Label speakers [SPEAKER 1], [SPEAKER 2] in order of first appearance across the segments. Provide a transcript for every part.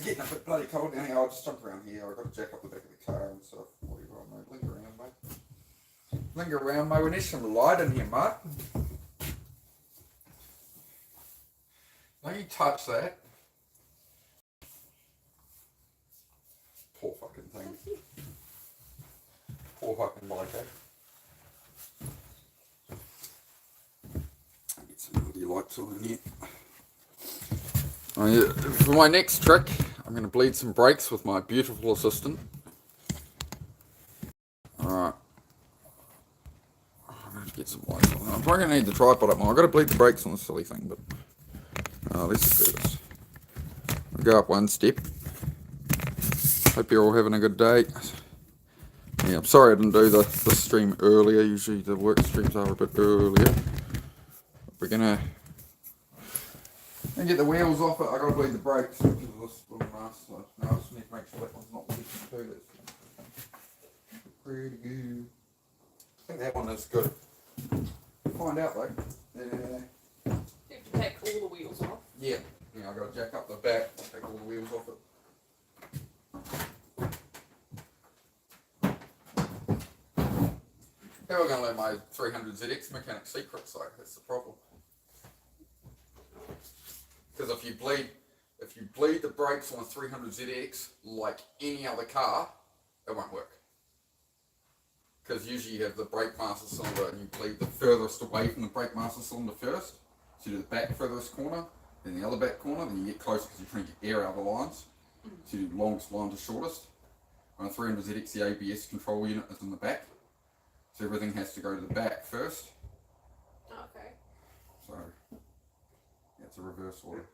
[SPEAKER 1] after getting a bit bloody cold down here, I'll just jump around here. I've got to jack up the back of the car and stuff. Whatever, mate. Linger around, mate. Linger around, mate. We need some light in here, mate. Don't you touch that. Poor fucking thing. Poor fucking Leica. Get some bloody lights on in here. Oh, yeah. For my next trick, I'm going to bleed some brakes with my beautiful assistant. Alright. I'm going to get some lights on. I'm probably going to need the tripod up more. I've got to bleed the brakes on this silly thing, but let's just do this. I'll go up one step. Hope you're all having a good day. Yeah, I'm sorry I didn't do the stream earlier. Usually the work streams are a bit earlier. We're gonna get the wheels off it. I gotta bleed the brakes because of this little mask. So now I just need to make sure that one's not leaking too. That's pretty good. I think that one is good. Find out though.
[SPEAKER 2] You have to take all the wheels off.
[SPEAKER 1] Yeah, I gotta jack up the back, take all the wheels off it. How am I going to learn my 300ZX mechanic secrets though? That's the problem. Because if you bleed the brakes on a 300ZX like any other car, it won't work. Because usually you have the brake master cylinder and you bleed the furthest away from the brake master cylinder first. So you do the back furthest corner, then the other back corner, then you get closer because you're trying to get air out of the lines. So you do longest line to shortest. On a 300ZX, the ABS control unit is in the back. So everything has to go to the back first.
[SPEAKER 2] Okay.
[SPEAKER 1] So, yeah, it's a reverse order.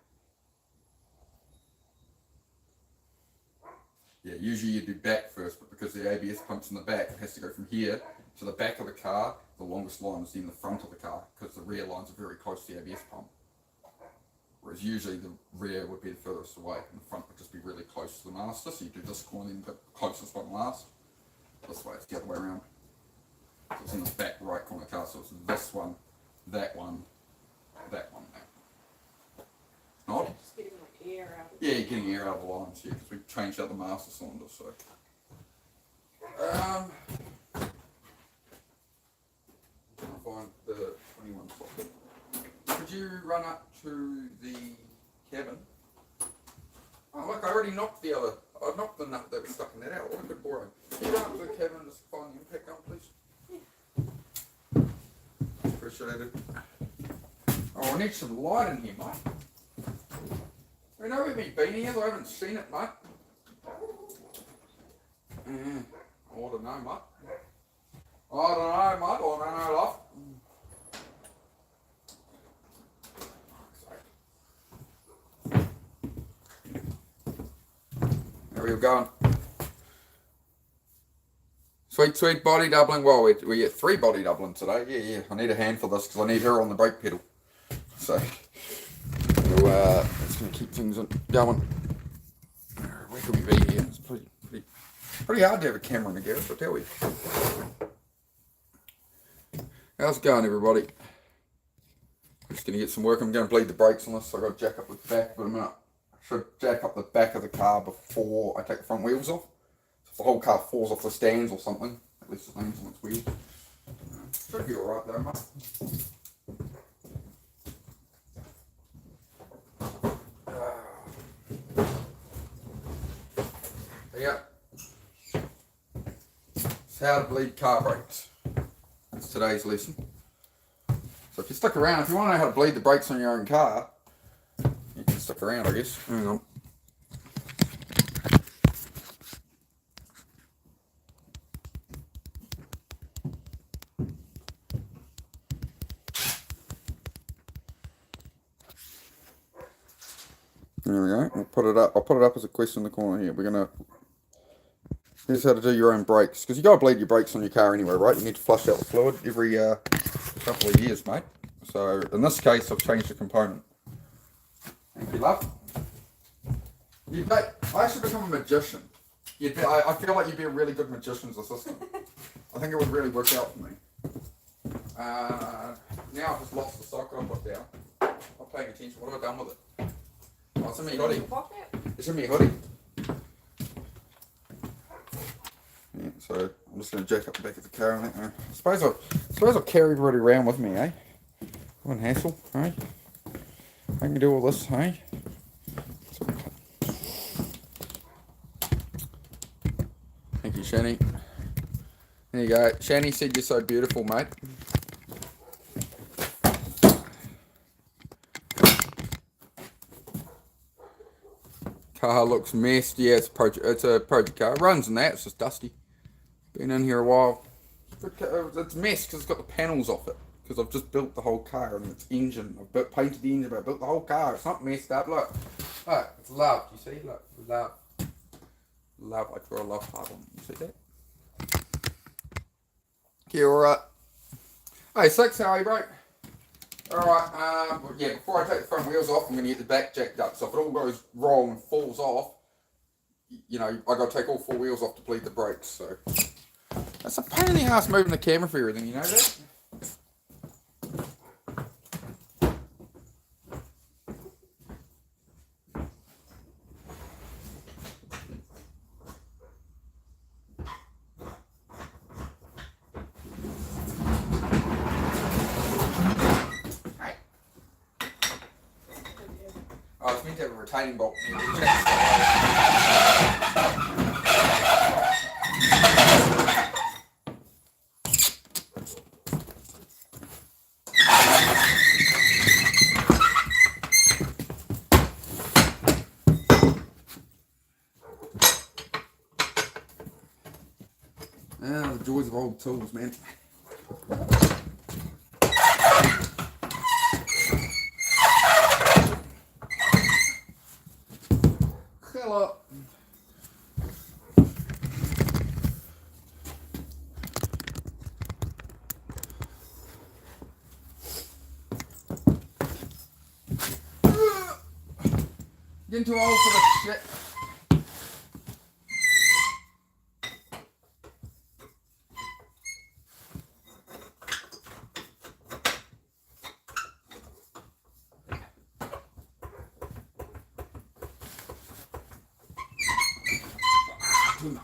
[SPEAKER 1] Yeah, usually you do back first, but because the ABS pump's in the back, it has to go from here to the back of the car. The longest line is in the front of the car, because the rear lines are very close to the ABS pump. Whereas usually the rear would be the furthest away, and the front would just be really close to the master. So you do this corner, then the closest one last. This way, it's the other way around. So it's in the back right corner of the car, so it's this one, that one, that one, that one. Not?
[SPEAKER 2] Just getting like air out of
[SPEAKER 1] Yeah, you're getting air out of the lines here, because we changed out the master cylinder, so. I'll find the 21 socket. Could you run up to the cabin? Oh look, I already knocked the other, I knocked the nut that was stuck in that out. What a good boy. Can you run up to the cabin and just find the impact gun, please? Appreciate it. Oh, I need some light in here, mate. You know we've been here, I haven't seen it, mate. I don't know, mate. I don't know, love. There we go. Sweet body doubling. Well, we get 3 body doubling today. Yeah. I need a hand for this because I need her on the brake pedal. So, it's going to keep things going. Where can we be here? It's pretty hard to have a camera in the garage, I tell you. How's it going, everybody? Just going to get some work. I'm going to bleed the brakes on this, so I've got to jack up the back, but I should jack up the back of the car before I take the front wheels off. If the whole car falls off the stands or something, at least it lands on its wheels. Should be alright though, mate. Yeah. It's how to bleed car brakes. That's today's lesson. So if you stick around, if you want to know how to bleed the brakes on your own car, you can stick around, I guess. Hang on. There we go. I'll put it up. I'll put it up as a question in the corner here. Here's how to do your own brakes. Because you got to bleed your brakes on your car anyway, right? You need to flush out the fluid every couple of years, mate. So in this case, I've changed the component. Thank you, love. I should become a magician. I feel like you'd be a really good magician's assistant. I think it would really work out for me. Now I've just lost the socket I put down. I'm not paying attention. What have I done with it? Oh, it's in my hoodie. It's in me hoodie. Yeah, so I'm just going to jack up the back of the car. I think. Suppose I'll carry everybody around with me, eh? One hassle, eh? I can do all this, eh? Thank you, Shani. There you go. Shani said you're so beautiful, mate. Car looks messed. Yeah, it's a project car. It runs in that. It's just dusty. Been in here a while. It's a mess because it's got the panels off it. Because I've just built the whole car and its engine. I've painted the engine, but I built the whole car. It's not messed up. Look, it's love. You see? Look, love. Love. I draw a love heart on it. You see that? Kia ora. Hey, Six, how are you, bro? Alright, yeah, before I take the front wheels off, I'm going to get the back jacked up. So if it all goes wrong and falls off, you know, I got to take all 4 wheels off to bleed the brakes. So that's a pain in the ass moving the camera for everything, you know that? I was meant to have a retaining bolt. The joys of old tools, man. Hello. Getting too old for this shit. Too much.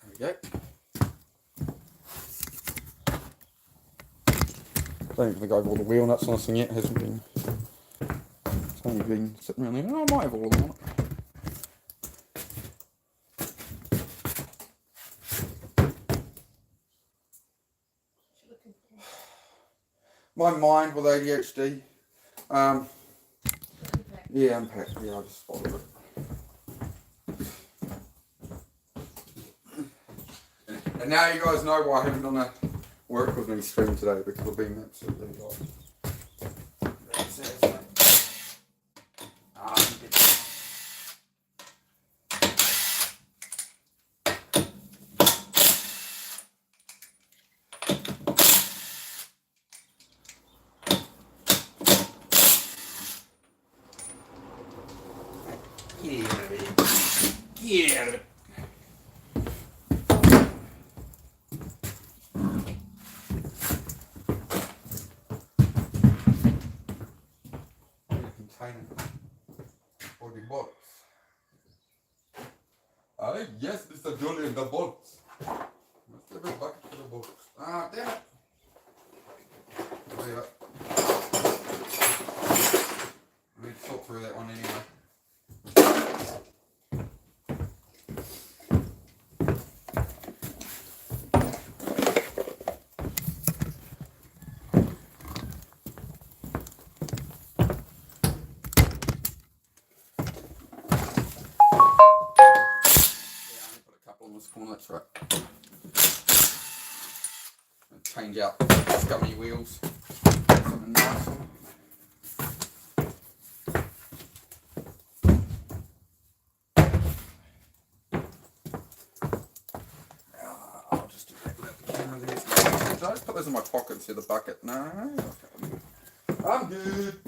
[SPEAKER 1] There we go. I don't think I've all the wheel nuts on this thing yet. It hasn't been. It's only been sitting around there. Oh, I might have all of them on it. My mind with ADHD. Yeah, unpacked. Yeah, I just spotted it. And now you guys know why I haven't done a work with me stream today, because I've been absolutely lost. Get out of it. Get out of it. For the box. Yes, Mr. Julian, the box. Let's give a bucket for the box. Damn it. Leave it. I need to sort through that one anyway. That's right. Change out scummy wheels. just put those in my pocket instead of the bucket. No, okay, I'm good.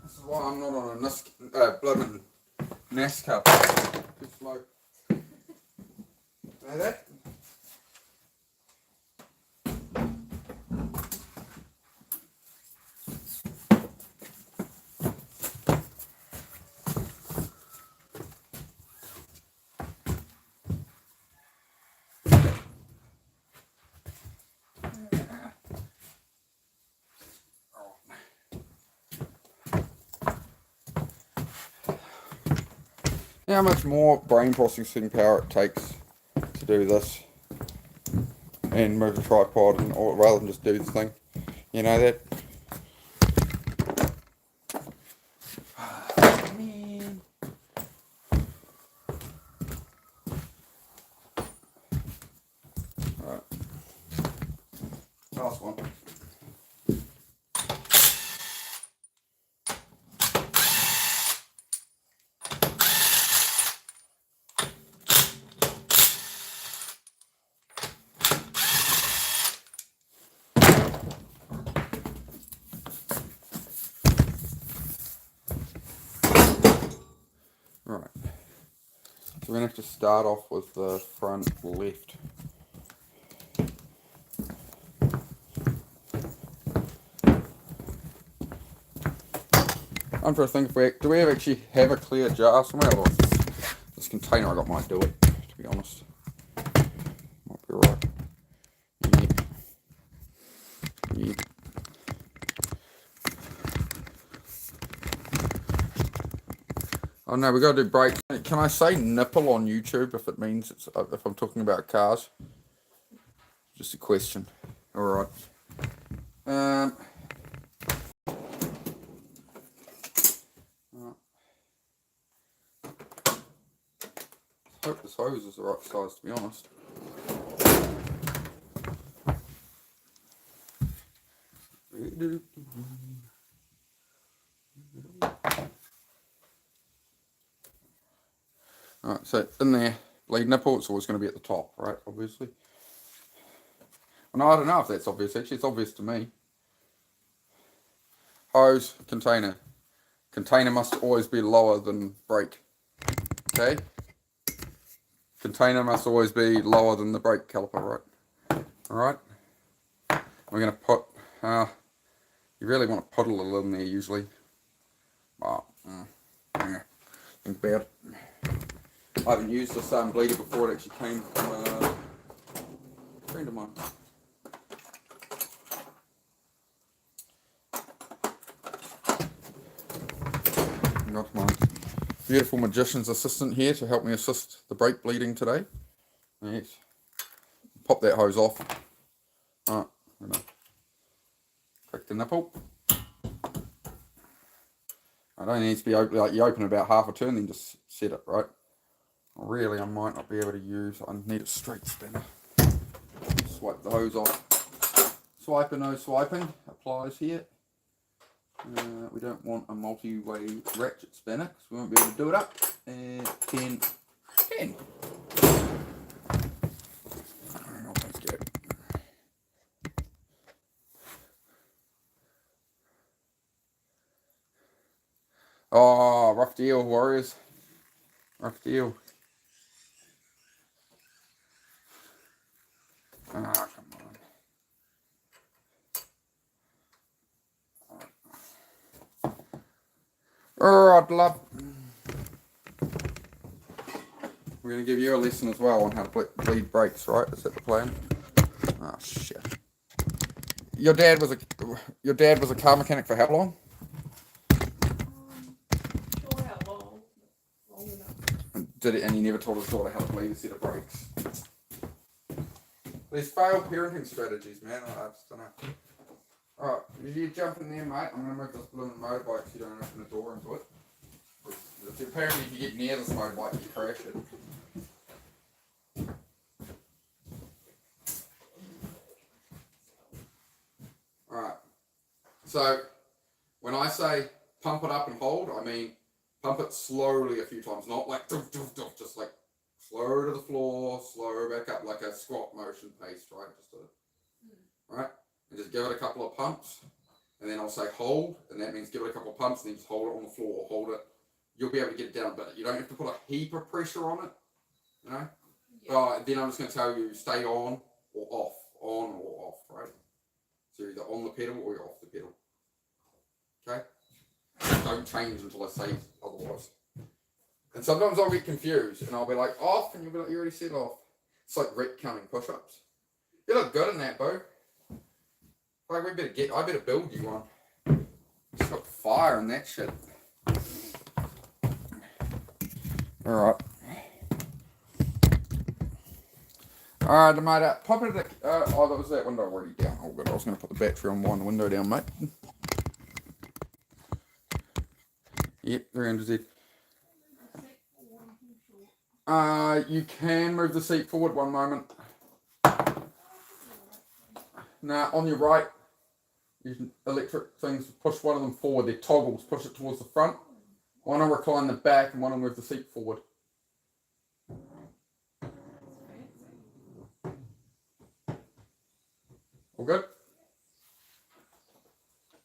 [SPEAKER 1] This is why I'm not on a blooming NASCAR. Too slow. Know that? How much more brain processing power it takes to do this and move a tripod, and or rather than just do this thing. You know that? Man. Alright. Last one. Right, so we're going to have to start off with the front left. I'm trying to think if do we actually have a clear jar somewhere? Otherwise this container I got might do it, to be honest. Might be right. Yeah. Oh no, we got to do brakes. Can I say nipple on YouTube if it means it's if I'm talking about cars? Just a question. All right. I hope this hose is the right size, to be honest. Alright, so in there, lead nipple, it's always going to be at the top, right, obviously. Well, no, I don't know if that's obvious, actually, it's obvious to me. Hose, container. Container must always be lower than brake, okay? Container must always be lower than the brake caliper, right? Alright? We're going to put, you really want to put a little in there usually. Oh, yeah. Think about it. I haven't used this bleeder before. It actually came from a friend of mine. Got my beautiful magician's assistant here to help me assist the brake bleeding today. Yes. Pop that hose off. Alright, crack the nipple. I don't need to be open, like you open about half a turn, then just set it, right? Really, I might not be able to use, I need a straight spinner. Swipe the hose off. Swiper, no swiping, applies here. We don't want a multi-way ratchet spinner because we won't be able to do it up. 10. Let's go. Oh, rough deal, Warriors. Rough deal. Ah, come on. Alright, love. We're going to give you a lesson as well on how to bleed brakes, right? Is that the plan? Oh, shit. Your dad was a car mechanic for how long?
[SPEAKER 2] Sure how long. Long enough.
[SPEAKER 1] And he never told his daughter how to bleed a set of brakes. These failed parenting strategies, man. I just don't know. Alright, if you jump in there, mate, I'm going to move this blooming motorbike so you don't open the door into it. Apparently if you get near this motorbike, you crash it. Alright. So, when I say pump it up and hold, I mean pump it slowly a few times, not like doof, doof, doof, just like slow to the floor, slow back up, like a squat motion pace, right? Right? And just give it a couple of pumps, and then I'll say hold, and that means give it a couple of pumps, and then just hold it on the floor, hold it. You'll be able to get it down a bit. You don't have to put a heap of pressure on it, you know?
[SPEAKER 2] Yeah.
[SPEAKER 1] Then I'm just going to tell you, stay on or off, right? So you're either on the pedal or you're off the pedal. Okay? Don't change until I say otherwise. And sometimes I'll get confused and I'll be like, off, and you'll be like, you already said off. It's like rep counting push-ups. You look good in that, Bo. Like, I better build you one. It's got fire in that shit. Alright. Alright, mate, pop it at the, oh, that was that window already down. Oh, good. I was going to put the battery on, wind the window down, mate. Yep, 300Z. You can move the seat forward one moment. Now, on your right, using electric things, push one of them forward. They're toggles, push it towards the front. One will recline the back and one will move the seat forward. All good?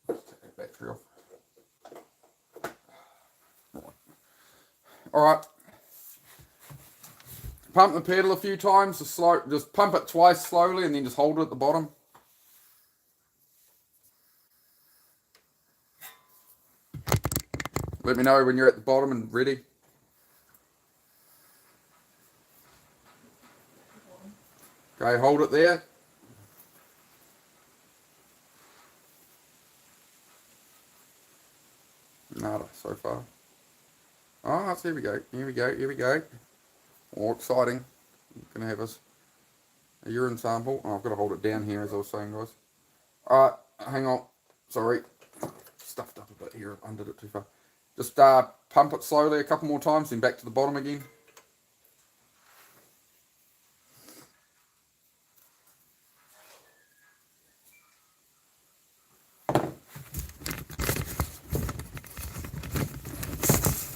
[SPEAKER 1] Let's take that battery off. Alright. Pump the pedal a few times, just pump it twice slowly and then just hold it at the bottom. Let me know when you're at the bottom and ready. Okay, hold it there. Nada so far. Oh, here we go. Here we go. Here we go. More exciting. I'm gonna have a urine sample. Oh, I've got to hold it down here as I was saying, guys. Alright, hang on. Sorry. Stuffed up a bit here. I undid it too far. Just pump it slowly a couple more times, then back to the bottom again.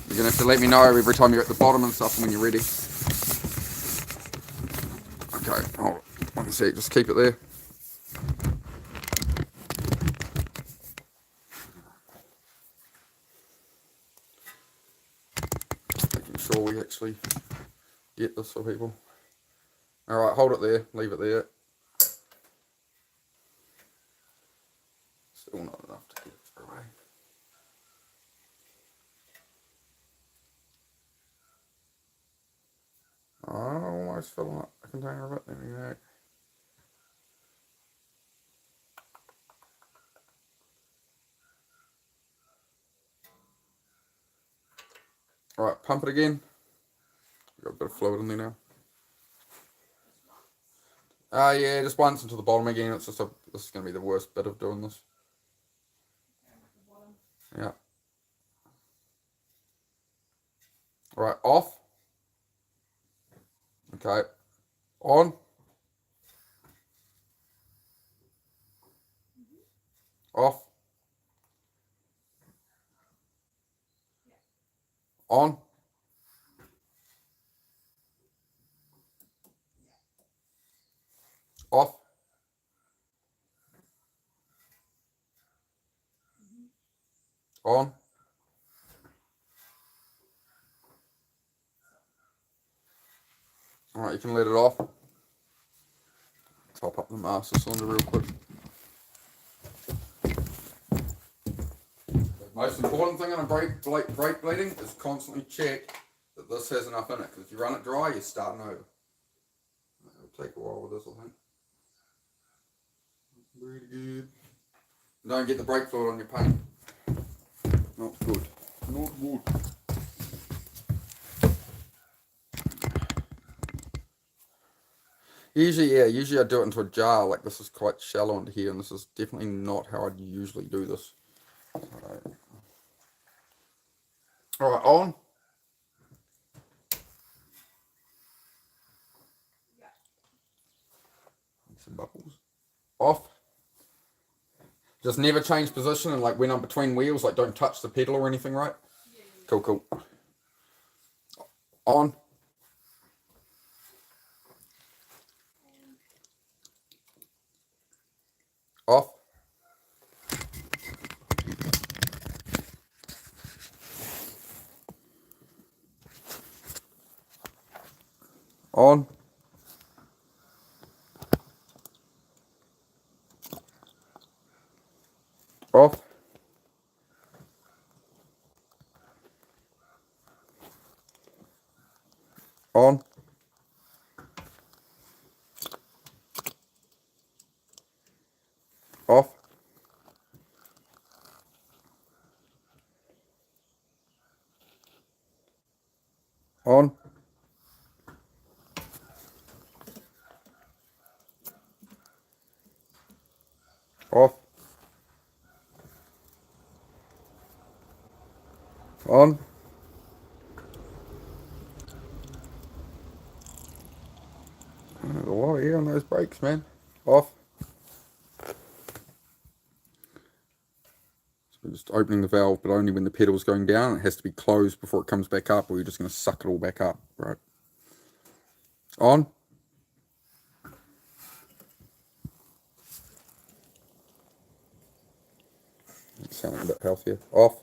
[SPEAKER 1] You're going to have to let me know every time you're at the bottom and stuff when you're ready. Okay, hold on 1 sec, just keep it there. Making sure we actually get this for people. Alright, hold it there, leave it there. Still not enough to get it through away. Oh, almost filling up the container of it. There we go. Alright, pump it again. Got a bit of fluid in there now. Yeah, just once into the bottom again. It's just this is going to be the worst bit of doing this. Yeah. Alright, off. Okay. On. Off. On. Off. On. Alright, you can let it off. Top up the master cylinder real quick. The most important thing on a brake bleeding is constantly check that this has enough in it, because if you run it dry, you're starting over. It'll take a while with this, I think. Pretty good. Don't get the brake fluid on your paint. Not good. Not good. Usually I do it into a jar. Like, this is quite shallow into here, and this is definitely not how I'd usually do this. Alright, on. Some bubbles. Off. Just never change position and like when I'm between wheels, like don't touch the pedal or anything, right?
[SPEAKER 2] Yeah.
[SPEAKER 1] Cool, cool. On. Off. On. Off. On. Off. On. Off. On. There's a lot of air on those brakes, man. Off. So we're just opening the valve, but only when the pedal's going down. It has to be closed before it comes back up, or you're just going to suck it all back up, right? On. It's sounding a bit healthier. Off.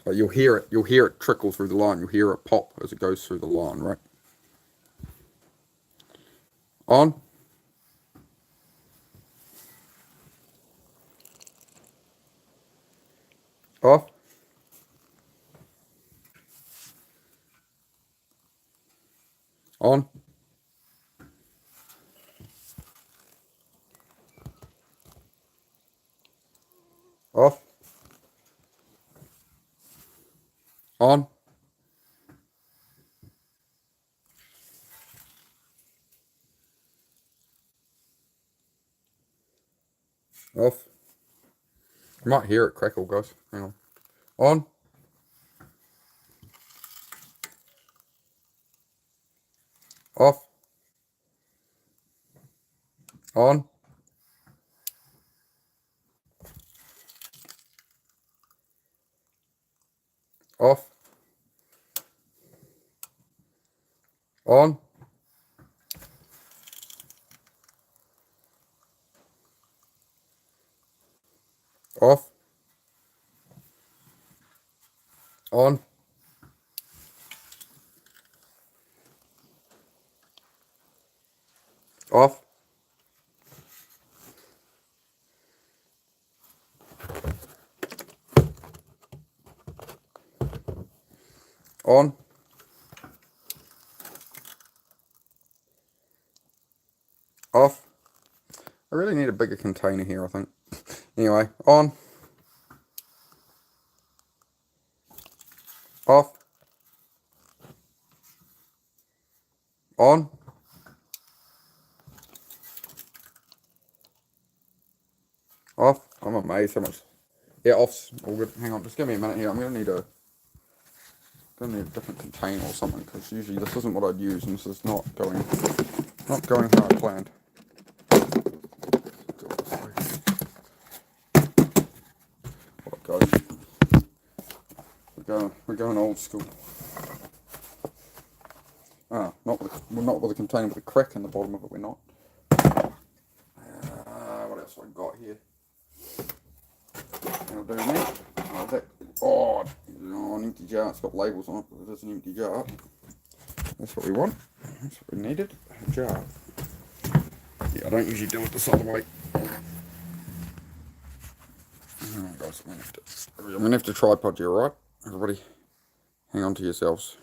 [SPEAKER 1] Like you'll hear it trickle through the line. You'll hear it pop as it goes through the line, right? On. Off. On. Off. On. Off. You might hear it crackle, guys. Hang on. On. Off. On. Off. On. Off. On. Off. On. Off. I really need a bigger container here, I think. Anyway, on. Off. On. Off. I'm amazed how much. Yeah, off's all good. Hang on, just give me a minute here. I'm gonna need a different container or something, because usually this isn't what I'd use, and this is not going how I planned. What goes? We're going old school. Not with a container with a crack in the bottom of it. We're not. What else have I got here? That'll do me. An empty jar. It's got labels on it, but it is an empty jar. That's what we want. That's what we needed. A jar. Yeah, I don't usually do it this other way. Alright guys, I'm gonna have to tripod you, alright? Everybody, hang on to yourselves.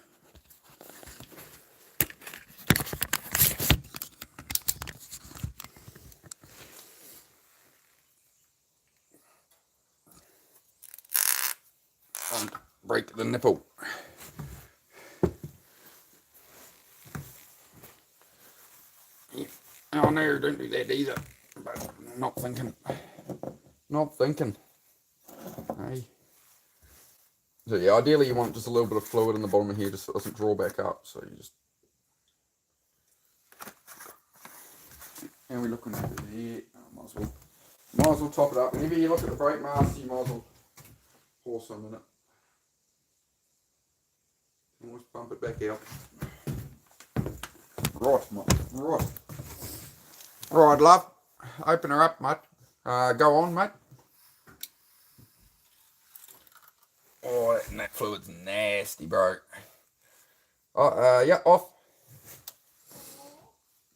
[SPEAKER 1] Break the nipple. Oh no, don't do that either. But not thinking. Hey. So yeah, ideally you want just a little bit of fluid in the bottom of here just so it doesn't draw back up. So you just How are we looking at it there? Oh, might as well top it up. Whenever you look at the brake master, you might as well pour some in it. Always pump it back out. Right, mate. Right. Right, love. Open her up, mate. Go on, mate. Oh, that fluid's nasty, bro. Oh, yeah, off.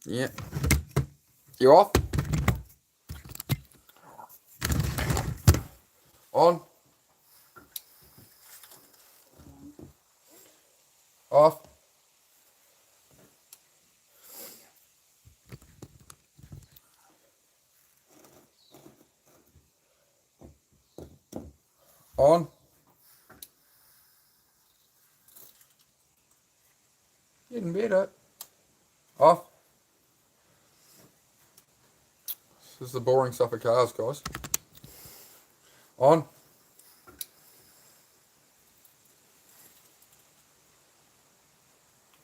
[SPEAKER 1] Yeah. You off? On. Off. On. Getting better. Off. This is the boring stuff of cars, guys. On.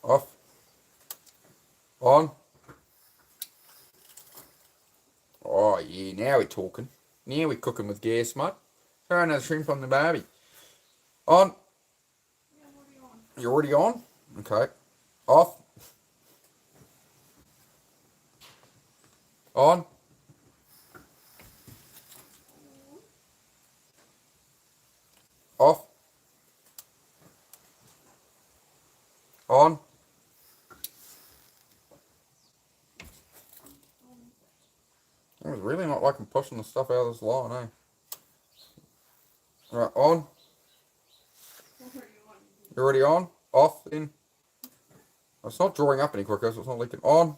[SPEAKER 1] Off. On. Oh, yeah, now we're talking. Now we're cooking with gas, mate. Throw another shrimp on the barbie. On.
[SPEAKER 2] Yeah, I'm already on.
[SPEAKER 1] You're already on? Okay. Off. On. Off. On. I was really not liking pushing the stuff out of this line, eh? Right, on.
[SPEAKER 2] I'm already on.
[SPEAKER 1] You're already on? Off, then. It's not drawing up any quicker, so it's not leaking. On.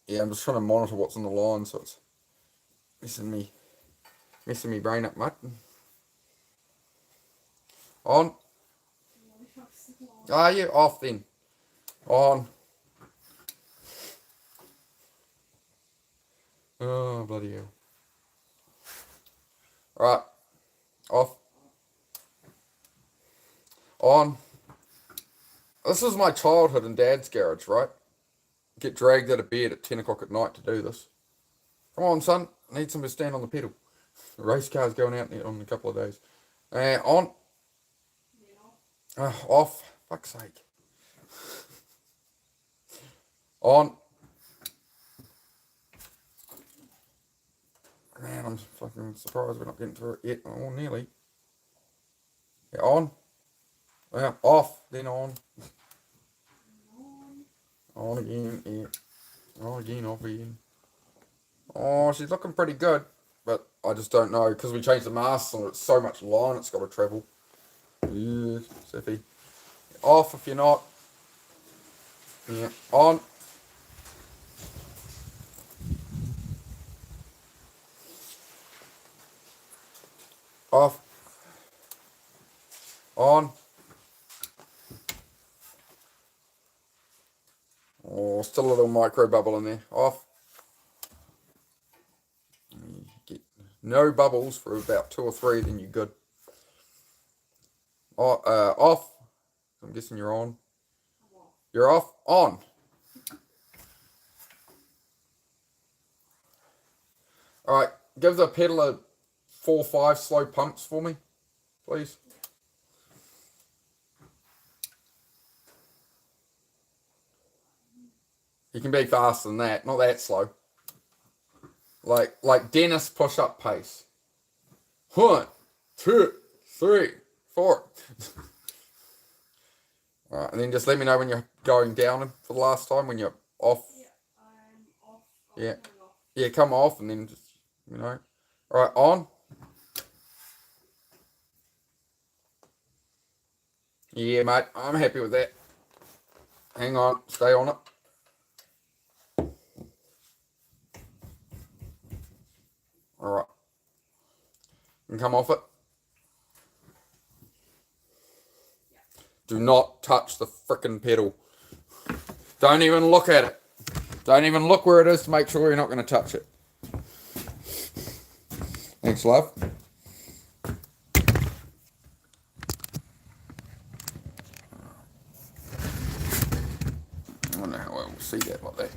[SPEAKER 1] Yeah, I'm just trying to monitor what's in the line, so it's messing me brain up, mate. On. Ah, yeah, off then. On. Oh, bloody hell. Right. Off. On. This is my childhood in Dad's garage, right? Get dragged out of bed at 10 o'clock at night to do this. Come on, son. I need somebody to stand on the pedal. The race car's going out in a couple of days. On. Off. Fuck's sake. On. Man, I'm fucking surprised we're not getting through it yet. Oh, nearly. Yeah, on. Yeah, off. Then on. On again. Yeah. On again. Off again. Oh, she's looking pretty good. But I just don't know. Because we changed the masts and it's so much line it's got to travel. Yeah, Siffy. Off if you're not. Yeah. On. Off. On. Oh, still a little micro bubble in there. Off. Get no bubbles for about 2 or 3, then you're good. Oh, off. I'm guessing you're on. You're off. On. Alright, give the pedal a 4 or 5 slow pumps for me, please. You can be faster than that, not that slow. Like Dennis push-up pace. 1, 2, 3, 4. Alright, and then just let me know when you're going down for the last time, when you're off.
[SPEAKER 2] Yeah, I'm off.
[SPEAKER 1] Yeah. Yeah, come off and then just, you know. Alright, on. Yeah, mate, I'm happy with that. Hang on, stay on it. Alright. You can come off it. Do not touch the frickin' pedal. Don't even look at it. Don't even look where it is to make sure you're not going to touch it. Thanks, love. I wonder how well see that like that.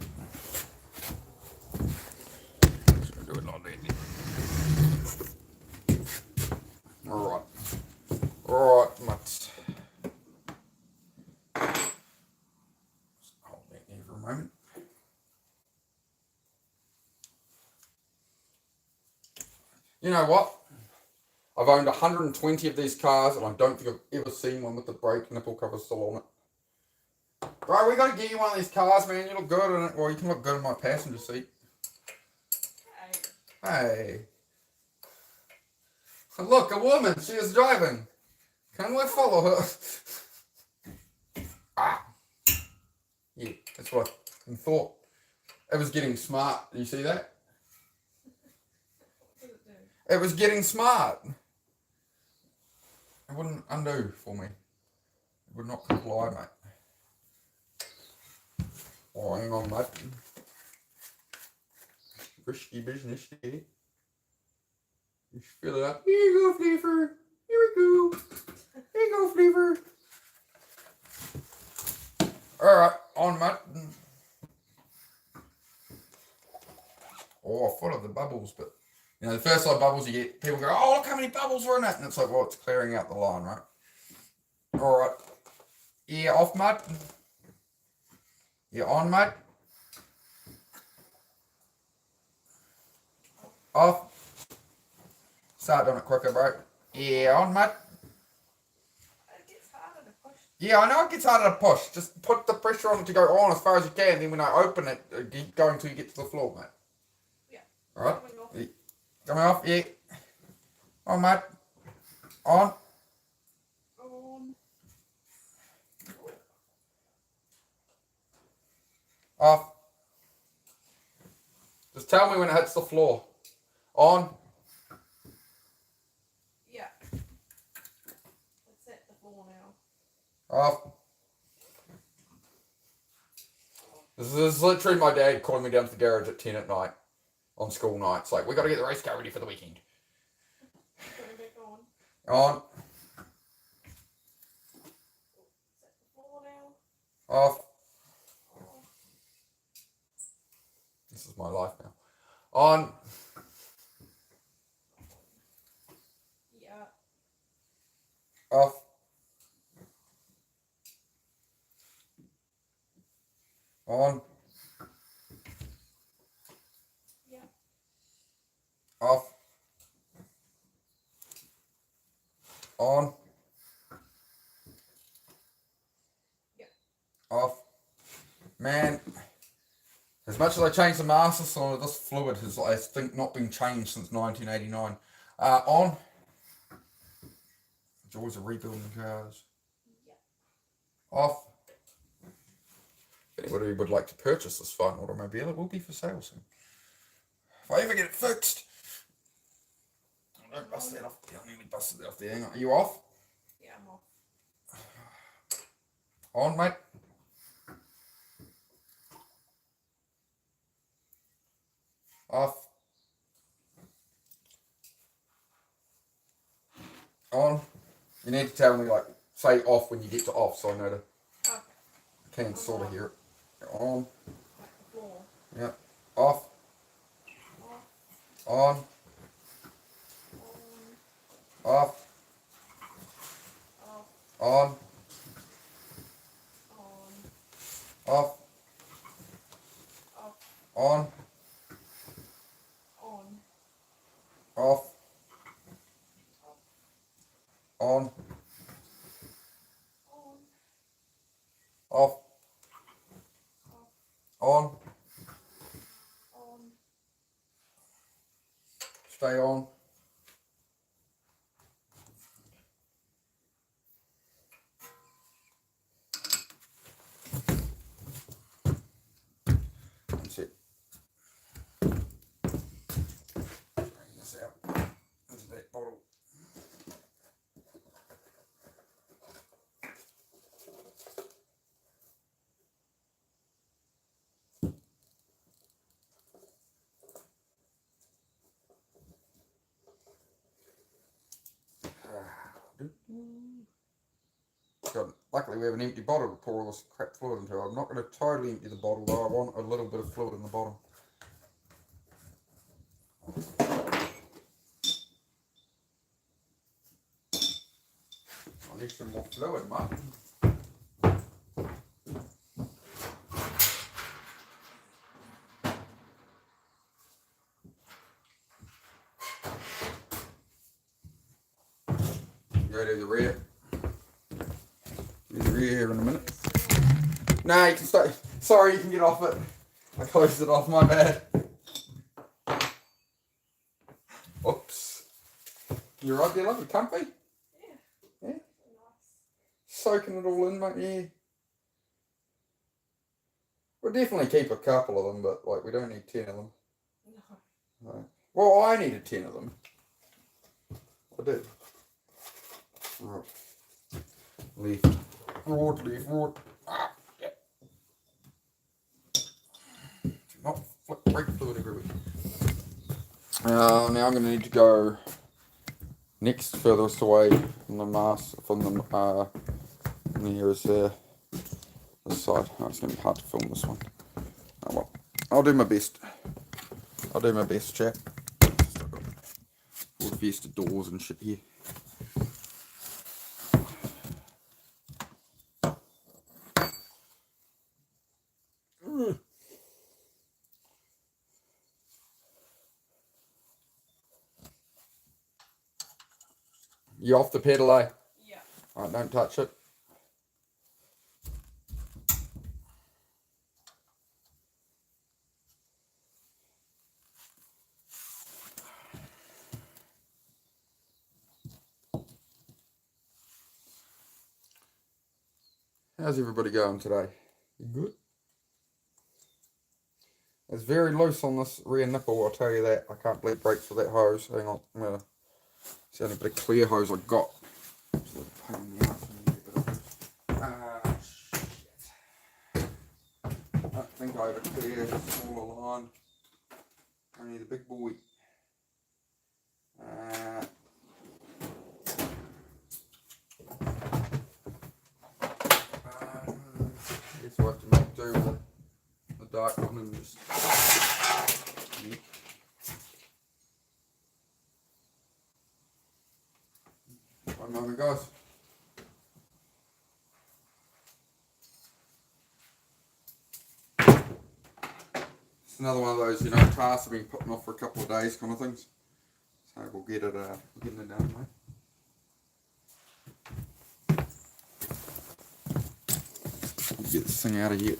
[SPEAKER 1] So do it like that. Alright. Alright, mate. Hold that there for a moment. You know what? I've owned 120 of these cars, and I don't think I've ever seen one with the brake nipple cover still on it. Bro, we gotta get you one of these cars, man. You look good in it. Well, you can look good in my passenger seat. Hey. Look, a woman. She is driving. Can we follow her? Ah. Yeah, that's what I thought. It was getting smart. You see that? It was getting smart. It wouldn't undo for me. It would not comply, mate. Oh, hang on, mate. Risky business there. Just fill it up. Here you go, Flavor. Here we go. Here you go, Flavor. Alright, on, mate. Oh, full of the bubbles, but you know, the first lot of bubbles you get, people go, oh, look how many bubbles are in it. And it's like, well, it's clearing out the line, right? Alright. Yeah, off, mate. Yeah, on, mate. Off. Start doing it quicker, bro. Yeah, on, mate.
[SPEAKER 2] It gets harder to push.
[SPEAKER 1] Yeah, I know it gets harder to push. Just put the pressure on it to go on as far as you can. Then when I open it, keep going until you get to the floor, mate.
[SPEAKER 2] Yeah.
[SPEAKER 1] Alright. Coming off, yeah. On, mate. On.
[SPEAKER 2] On.
[SPEAKER 1] Off. Just tell me when it hits the floor. On.
[SPEAKER 2] Yeah. It's at the floor now.
[SPEAKER 1] Off. This is literally my dad calling me down to the garage at 10 at night on school nights. Like, we got to get the race car ready for the weekend.
[SPEAKER 2] Put it back on.
[SPEAKER 1] On.
[SPEAKER 2] It's at the floor now.
[SPEAKER 1] Off.
[SPEAKER 2] Oh.
[SPEAKER 1] This is my life now. On.
[SPEAKER 2] Yeah.
[SPEAKER 1] Off. On.
[SPEAKER 2] Yeah.
[SPEAKER 1] Off. On.
[SPEAKER 2] Yeah.
[SPEAKER 1] Off. Man, as much as I changed the master cylinder, this fluid has, I think, not been changed since 1989. On. Joys of rebuilding cars.
[SPEAKER 2] Yeah.
[SPEAKER 1] Off. If anybody would like to purchase this fine automobile, it will be for sale soon. If I ever get it fixed. Don't bust that off. I nearly busted that off there. Hang on. Are you off?
[SPEAKER 2] Yeah, I'm off.
[SPEAKER 1] On, mate. Off. On. You need to tell me, like, say off when you get to off, so I know to.
[SPEAKER 2] Okay.
[SPEAKER 1] I can sort of hear it. On.
[SPEAKER 2] At the floor.
[SPEAKER 1] Yeah. Off.
[SPEAKER 2] Off.
[SPEAKER 1] On.
[SPEAKER 2] On.
[SPEAKER 1] Off.
[SPEAKER 2] Off.
[SPEAKER 1] On.
[SPEAKER 2] On.
[SPEAKER 1] Off.
[SPEAKER 2] Off.
[SPEAKER 1] On.
[SPEAKER 2] On.
[SPEAKER 1] Off. On.
[SPEAKER 2] On.
[SPEAKER 1] Off. On.
[SPEAKER 2] On.
[SPEAKER 1] Stay on. That's it. Bring this out. There's that bottle. luckily we have an empty bottle to pour all this crap fluid into. I'm not going to totally empty the bottle though. I want a little bit of fluid in the bottom. I need some more fluid, mate. Go to the rear. Do the rear here in a minute. Nah, you can stay. Sorry, you can get off it. I closed it off, my bad. Oops. You right there, love? You comfy?
[SPEAKER 2] Yeah.
[SPEAKER 1] Yeah? Soaking it all in, mate, yeah. We'll definitely keep a couple of them, but like we don't need 10 of them.
[SPEAKER 2] No.
[SPEAKER 1] No. Well, I needed 10 of them. I did. Right. Left. Forward, left, forward. Ah, yeah. Do not flip brake fluid everywhere. Now I'm going to need to go next furthest away from the mast, from the, and here is this side. Oh, it's going to be hard to film this one. Oh well, I'll do my best. I'll do my best, chap. All the Fiesta doors and shit here. You off the pedal, eh?
[SPEAKER 2] Yeah.
[SPEAKER 1] Alright, don't touch it. How's everybody going today? You good? It's very loose on this rear nipple, I'll tell you that. I can't bleed brakes with that hose. Hang on, I'm gonna... It's the only bit of clear hose I got. Just a little pain in the ass when you get a bit of... shit. I think I have a clear, smaller line. Only the big boy. Guess we'll have to make do with the dark one and just... Yeah. One moment, guys. It's another one of those, tasks I've been putting off for a couple of days kind of things. So we'll get it, getting it done, mate. Get this thing out of here.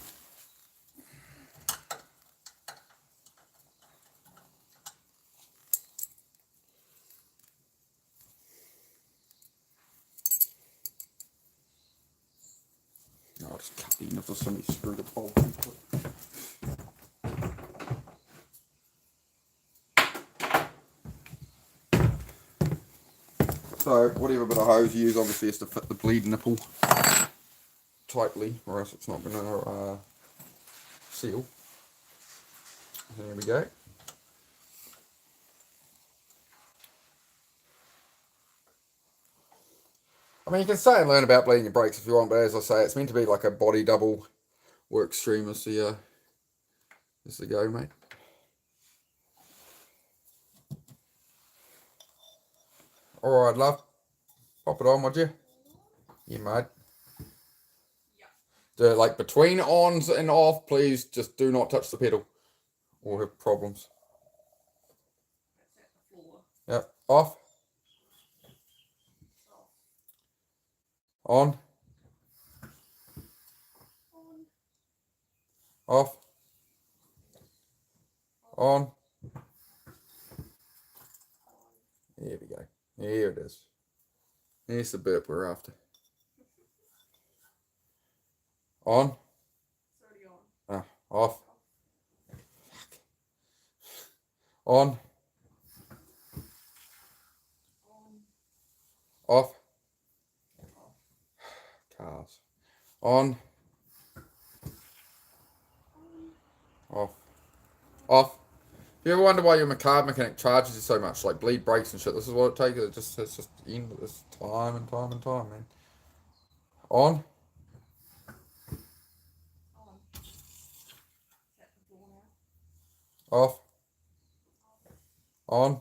[SPEAKER 1] I'll just cut the end of this and screw the bolt into it. So whatever bit of hose you use obviously has to fit the bleed nipple tightly, or else it's not going to seal. There we go. I mean, you can stay and learn about bleeding your brakes if you want, but as I say, it's meant to be like a body double work stream as the go, mate. Alright, love. Pop it on, would you? Yeah, mate. Yeah. Like between ons and off, please just do not touch the pedal. We'll have problems. Yep. Off. On. Off. On. There we go. Here it is. Here's the burp we're after. On.
[SPEAKER 2] It's already on.
[SPEAKER 1] Off. On. Off. Cars. On. Off. Off. If you ever wonder why your car mechanic charges you so much, like bleed brakes and shit, this is what it takes. It's just endless time and time and time, man. On. Off. On.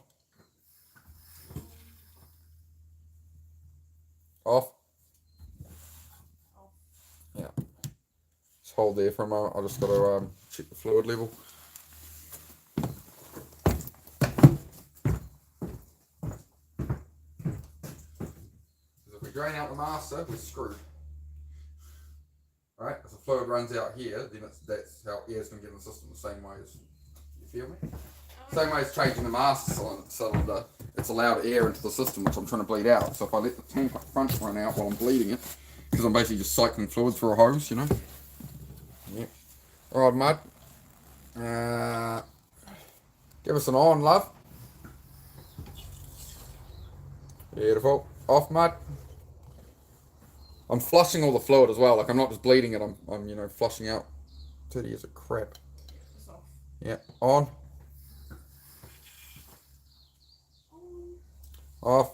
[SPEAKER 1] Off. Yeah. Just hold there for a moment. I just got to check the fluid level. If we drain out the master, we're screwed. Right? If the fluid runs out here, then that's how air's going to get in the system the same way as, you feel me? Same way as changing the master cylinder, it's allowed air into the system, which I'm trying to bleed out. So if I let the tank up front run out while I'm bleeding it, because I'm basically just cycling fluid through a hose, you know? Yep. Alright, mud. Give us an on, love. Beautiful. Off, mud. I'm flushing all the fluid as well. Like, I'm not just bleeding it, I'm you know, flushing out. Dirty as a crap.
[SPEAKER 2] It's off.
[SPEAKER 1] Yeah. On. Off.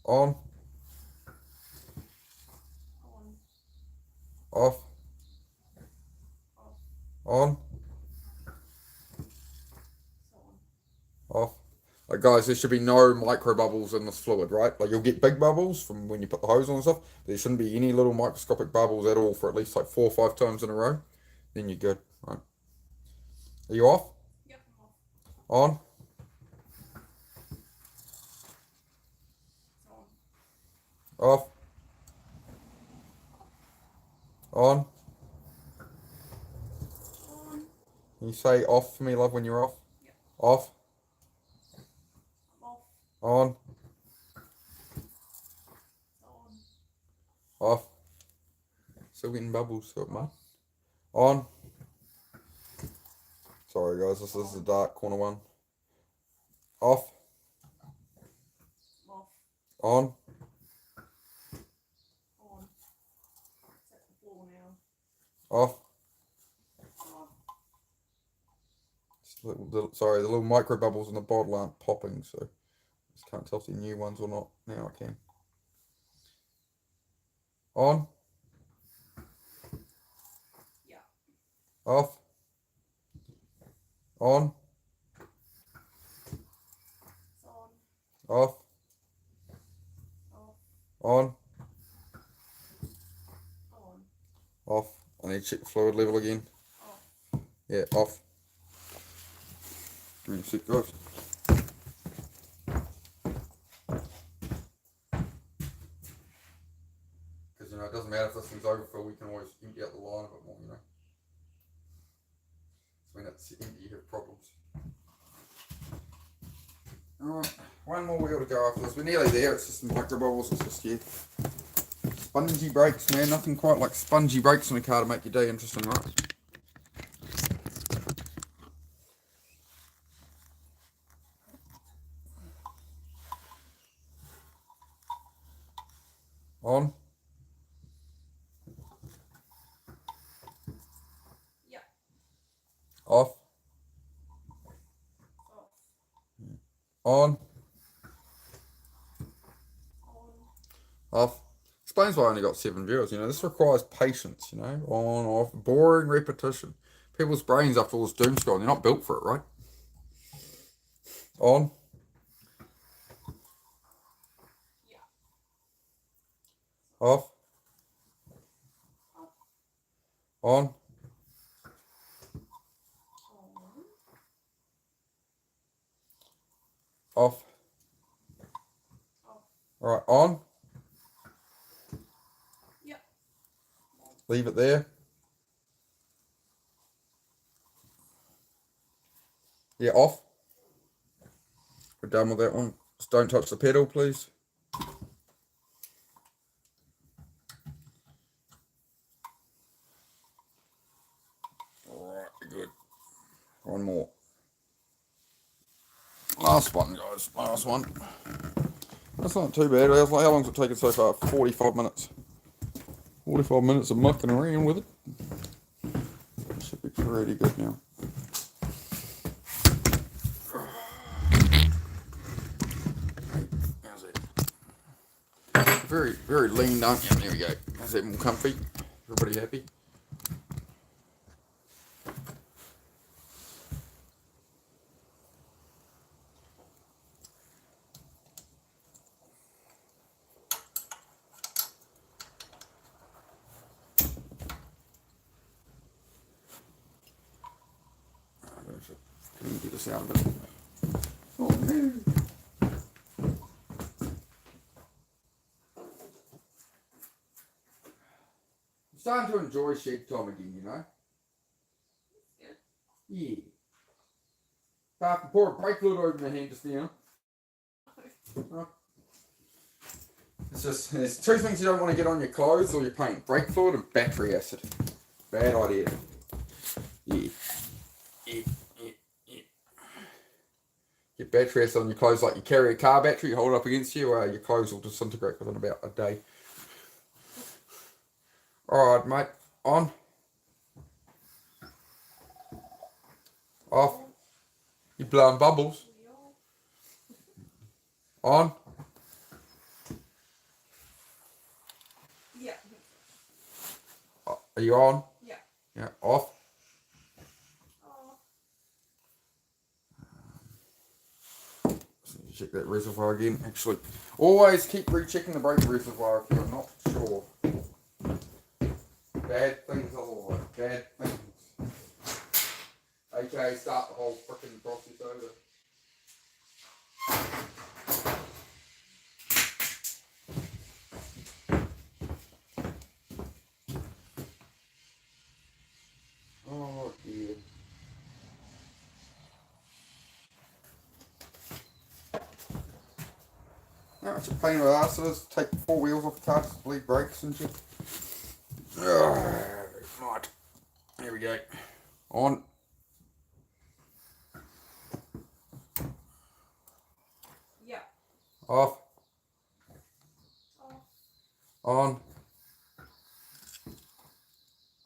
[SPEAKER 1] On. Off. On. Off. Like, guys, there should be no micro bubbles in this fluid, right? Like, you'll get big bubbles from when you put the hose on and stuff. But there shouldn't be any little microscopic bubbles at all for at least like 4 or 5 times in a row. Then you're good, right? Are you off?
[SPEAKER 2] Yep, I'm off.
[SPEAKER 1] On.
[SPEAKER 2] It's on.
[SPEAKER 1] Off. On.
[SPEAKER 2] On.
[SPEAKER 1] Can you say off for me, love, when you're off?
[SPEAKER 2] Yep.
[SPEAKER 1] Off.
[SPEAKER 2] I'm off.
[SPEAKER 1] On.
[SPEAKER 2] It's on.
[SPEAKER 1] Off. Still getting bubbles, got mud. On. Sorry guys, this is the dark corner one. Off.
[SPEAKER 2] I'm off.
[SPEAKER 1] On.
[SPEAKER 2] On. Set the floor now.
[SPEAKER 1] Off.
[SPEAKER 2] Off.
[SPEAKER 1] Sorry, the little micro bubbles in the bottle aren't popping, so I just can't tell if they're new ones or not. Now I can. On.
[SPEAKER 2] Yeah.
[SPEAKER 1] Off. On.
[SPEAKER 2] It's on.
[SPEAKER 1] Off.
[SPEAKER 2] Off.
[SPEAKER 1] On.
[SPEAKER 2] On.
[SPEAKER 1] Off. I need to check the fluid level again.
[SPEAKER 2] Off.
[SPEAKER 1] Yeah, off. Give me a sec, guys. Because, you know, it doesn't matter if this thing's overfull, we can always empty out the line a bit more, you know. So when it's empty, you have problems. Alright, one more wheel to go after this. We're nearly there, it's just some micro bubbles, it's just here. Spongy brakes, man. Nothing quite like spongy brakes in a car to make your day interesting, right? On.
[SPEAKER 2] Yeah.
[SPEAKER 1] Off.
[SPEAKER 2] Off.
[SPEAKER 1] On.
[SPEAKER 2] On.
[SPEAKER 1] Off. Explains why I only got 7 viewers, you know. This requires patience, you know. On, off. Boring repetition. People's brains, after all this doom scrolling, they're not built for it, right? On.
[SPEAKER 2] Yeah.
[SPEAKER 1] Off. On.
[SPEAKER 2] On.
[SPEAKER 1] Off.
[SPEAKER 2] Off.
[SPEAKER 1] Alright, on.
[SPEAKER 2] Yep.
[SPEAKER 1] Leave it there. Yeah, off. We're done with that one. Just don't touch the pedal, please. Alright, good. One more. Last one, guys. Last one. That's not too bad. How long's it taken so far? 45 minutes. 45 minutes of mucking around with it. Should be pretty good now. How's it? Very, very lean, don't you? There we go. How's that more comfy? Everybody happy? Let me get this out of it. Oh no. I'm starting to enjoy shed time again, you know?
[SPEAKER 2] Good.
[SPEAKER 1] Yeah. Half a pour of brake fluid over my hand just now. It's just, there's two things you don't want to get on your clothes or your paint. Brake fluid and battery acid. Bad idea. Yeah. Get battery acid on your clothes like you carry a car battery, you hold it up against you, your clothes will disintegrate within about a day. Alright, mate. On. Off. You blowing bubbles. On.
[SPEAKER 2] Yeah.
[SPEAKER 1] Are you on?
[SPEAKER 2] Yeah.
[SPEAKER 1] Yeah. Off. Check that reservoir again. Actually, always keep rechecking the brake reservoir if you're not sure. Bad things otherwise. Bad things. AKA start the whole freaking process over. Oh dear. No, it's a pain in the ass. It is. Take 4 wheels off the car, just bleed brakes and shit. Right. Here we go. On.
[SPEAKER 2] Yeah.
[SPEAKER 1] Off.
[SPEAKER 2] Off.
[SPEAKER 1] On.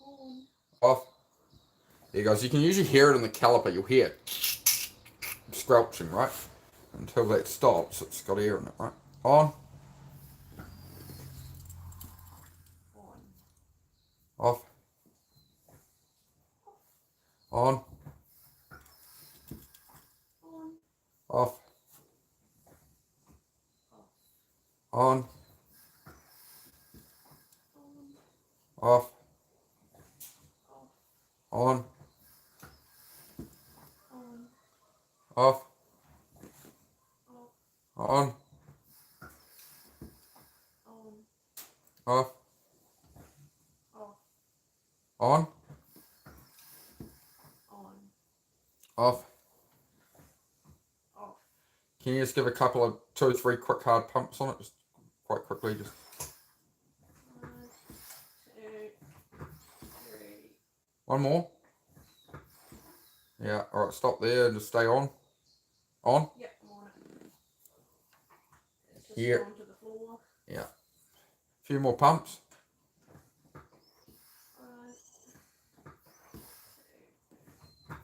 [SPEAKER 2] On.
[SPEAKER 1] Off. There you go. So you can usually hear it in the caliper. You'll hear it squelching, right? Until that stops, it's got air in it, right? On.
[SPEAKER 2] On.
[SPEAKER 1] Off. On.
[SPEAKER 2] On.
[SPEAKER 1] Off. On. Off. On. Off. On. Off. On. Off. Can you just give a couple of 2 or 3 quick hard pumps on it? Just quite quickly, just.
[SPEAKER 2] 1, 2, 3.
[SPEAKER 1] One more. Yeah, alright, stop there and just stay on. On?
[SPEAKER 2] Yep, I'm on it. It's just
[SPEAKER 1] Here.
[SPEAKER 2] gone to the floor.
[SPEAKER 1] Yeah. A few more pumps.
[SPEAKER 2] 1, 2,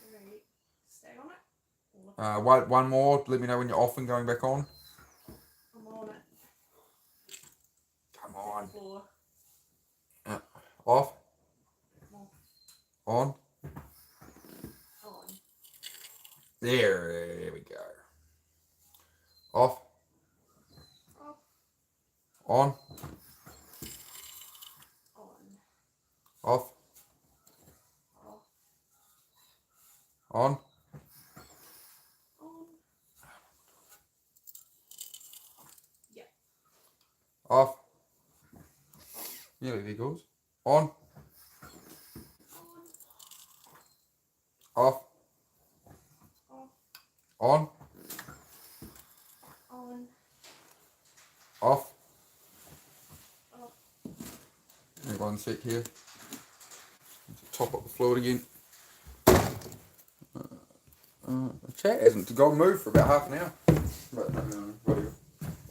[SPEAKER 2] 3. Stay on it.
[SPEAKER 1] One more. Let me know when you're off and going back on.
[SPEAKER 2] I'm on it.
[SPEAKER 1] Come on.
[SPEAKER 2] Floor.
[SPEAKER 1] Off.
[SPEAKER 2] Off.
[SPEAKER 1] On.
[SPEAKER 2] On.
[SPEAKER 1] There we go. Off.
[SPEAKER 2] Off.
[SPEAKER 1] On.
[SPEAKER 2] On.
[SPEAKER 1] Off.
[SPEAKER 2] Off.
[SPEAKER 1] On.
[SPEAKER 2] On. Yeah.
[SPEAKER 1] Off. Nearly there goes. On. Off.
[SPEAKER 2] Off.
[SPEAKER 1] On.
[SPEAKER 2] On.
[SPEAKER 1] Off.
[SPEAKER 2] Off.
[SPEAKER 1] Hang on 1 sec here. Top up the fluid again. The chat hasn't gone move for about half an hour. But whatever.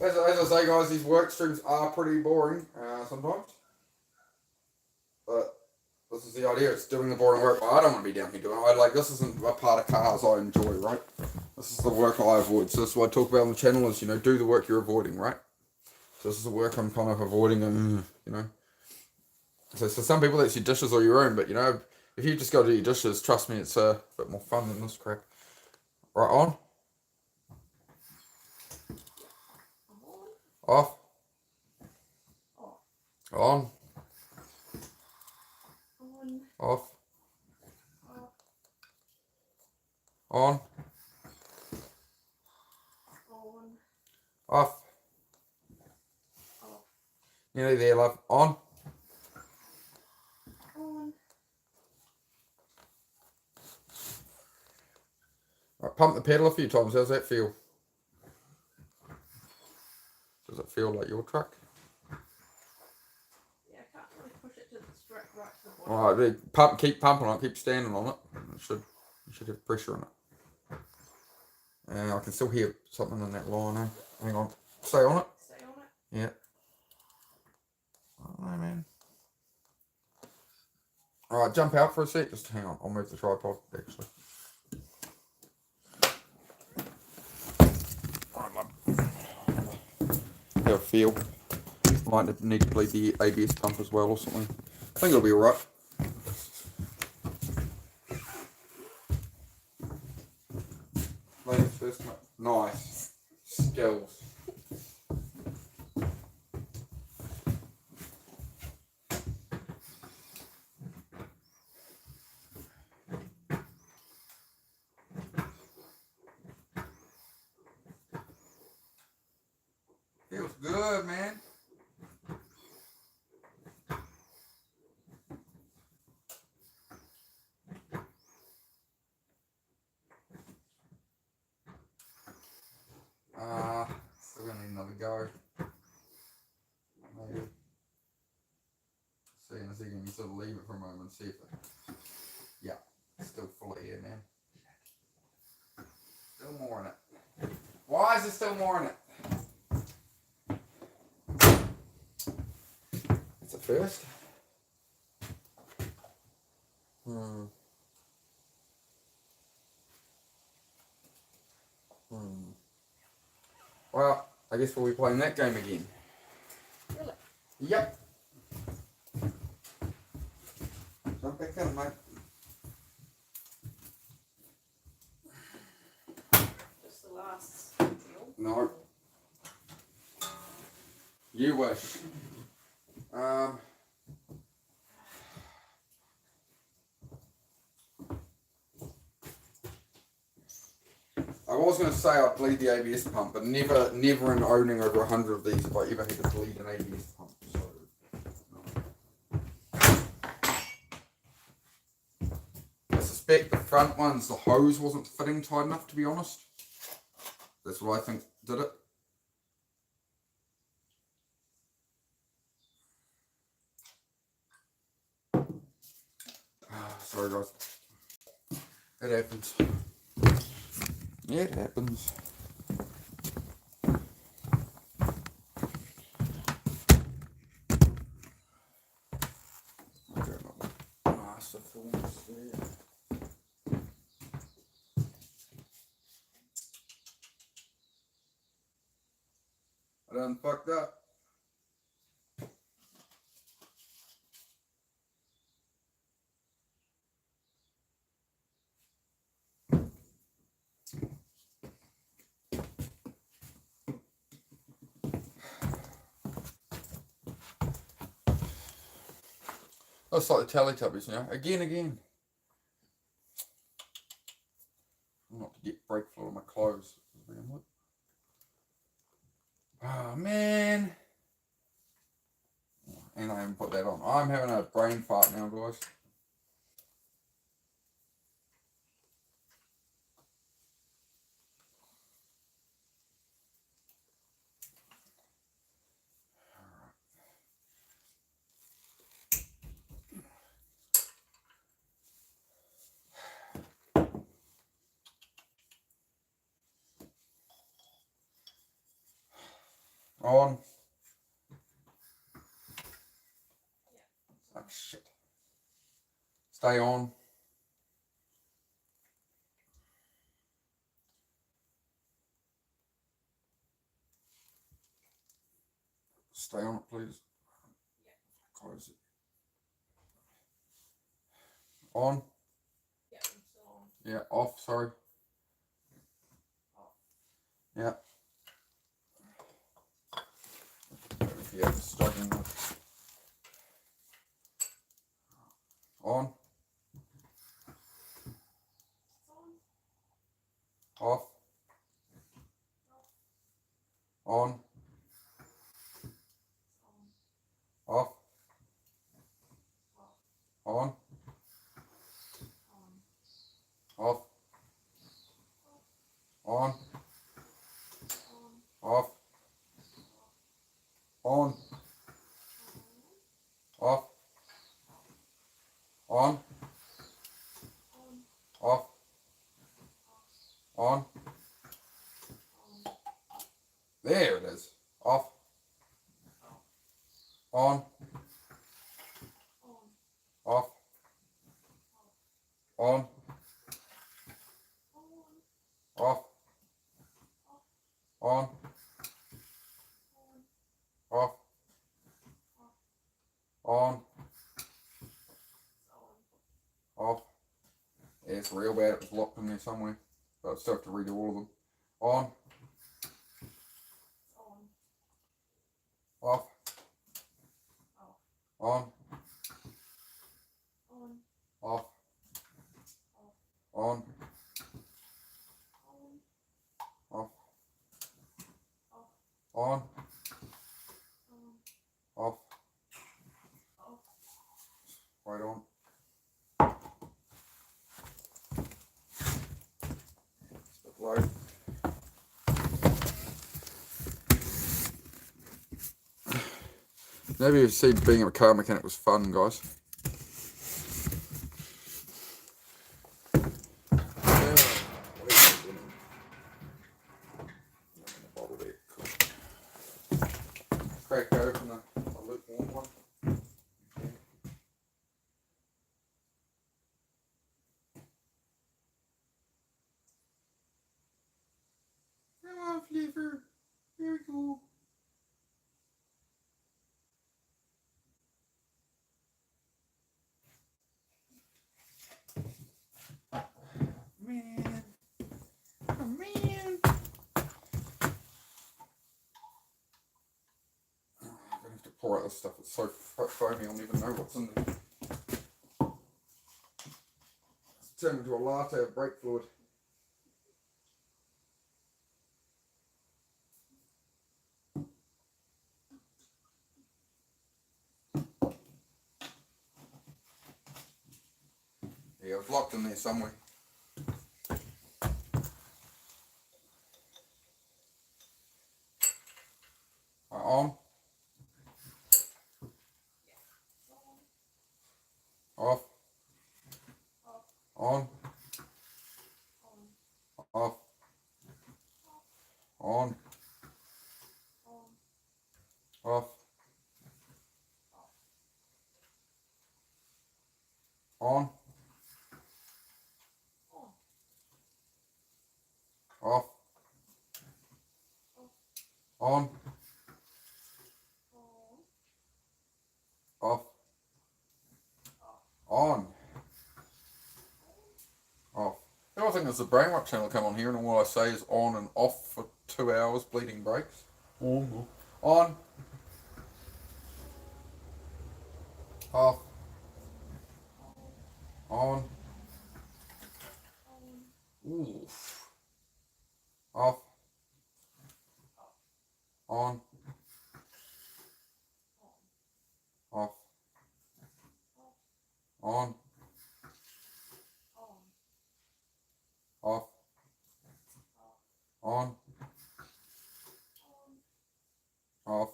[SPEAKER 1] As I say, guys, these work streams are pretty boring sometimes. But this is the idea. It's doing the boring work. I don't want to be down here doing it. This isn't a part of cars I enjoy, right? This is the work I avoid. So this is what I talk about on the channel is, do the work you're avoiding, right? So this is the work I'm kind of avoiding and, So some people that's your dishes or your own, but if you just go to do your dishes, trust me, it's a bit more fun than this crap. Right, on. Off. On. Off. On.
[SPEAKER 2] On.
[SPEAKER 1] Off.
[SPEAKER 2] Off.
[SPEAKER 1] Nearly there, love. On.
[SPEAKER 2] On.
[SPEAKER 1] Right, pump the pedal a few times. How's that feel? Does it feel like your truck?
[SPEAKER 2] Yeah, I can't really push it to the straight right to the bottom.
[SPEAKER 1] Alright, really pump, keep pumping on it, keep standing on it. You should have pressure on it. I can still hear something in that line, eh? Hang on. Stay on it.
[SPEAKER 2] Stay on it.
[SPEAKER 1] Yeah. I don't know, man. Alright, jump out for a sec. Just hang on. I'll move the tripod, actually. How it feel. Might need to bleed the ABS pump as well or something. I think it'll be alright. Ladies first, mate. Nice. Skills. Feels good, man. Still gonna need another go. Maybe. See in a second, you sort of leave it for a moment and see if it. Yeah, still full of air, man. Still more in it. Why is there still more in it? It's a first. Well, I guess we'll be playing that game again.
[SPEAKER 2] Really?
[SPEAKER 1] Yep. Jump back in, mate.
[SPEAKER 2] Just the last deal.
[SPEAKER 1] No. You wish. I was going to say I'd bleed the ABS pump, but never in owning over 100 of these have I ever had to bleed an ABS pump. So, no. I suspect the front ones, the hose wasn't fitting tight enough, to be honest. That's what I think did it. Sorry guys. It happens. Yeah, it happens. Master films there. I done fucked up. That's like the Teletubbies, you know. Again. Not to get brake fluid on my clothes. Oh man. And I haven't put that on. I'm having a brain fart now, guys. On. Oh shit. Stay on. Stay on it, please. Close it. On.
[SPEAKER 2] Yeah, I'm still on.
[SPEAKER 1] Yeah, off, sorry.
[SPEAKER 2] Off.
[SPEAKER 1] Yeah. If you're struggling with. On.
[SPEAKER 2] It's on.
[SPEAKER 1] On. Off. On. Off. On. Off. On. Off. On. Off. On. There it is. Off. On. Off. On. Off. On. Off. On. Off. Yeah, it's real bad. It was locked in there somewhere. But I still have to redo all of them. On. Off. On. Off. On. Off. On. Off. Right on. Step low. Maybe you see being a car mechanic was fun, guys. Crack open a lukewarm one. Hello, flavor. Very cool. Man. Oh, man. I'm gonna have to pour out this stuff. It's so foamy, I'll never know what's in there. It's turned into a latte of brake fluid. Yeah, it was locked in there somewhere. On. Off. On. Off. On. Off. On. Off. On. Off. On. Off. The other thing is the Brainwash channel come on here and all I say is on and off for 2 hours, bleeding breaks. On. Off. On. Oof. Off. On. Off. On. Off. On. Off.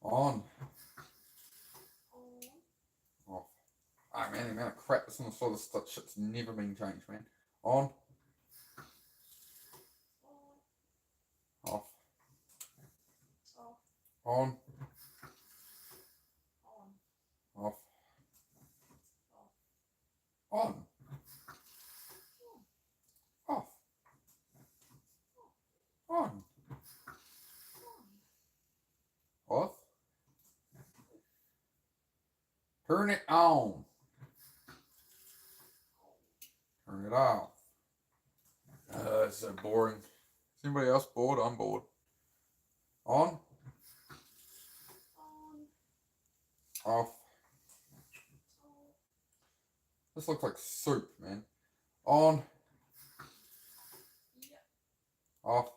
[SPEAKER 1] On. Off. Ah, man, the amount of crap that's on the side of this stuff shit's never been changed, man. On. Off. On. Off. On. Off. On. Off. Turn it on. Turn it off. It's so boring. Is anybody else bored? I'm bored. On. Off. This looks like soup, man. On. Off.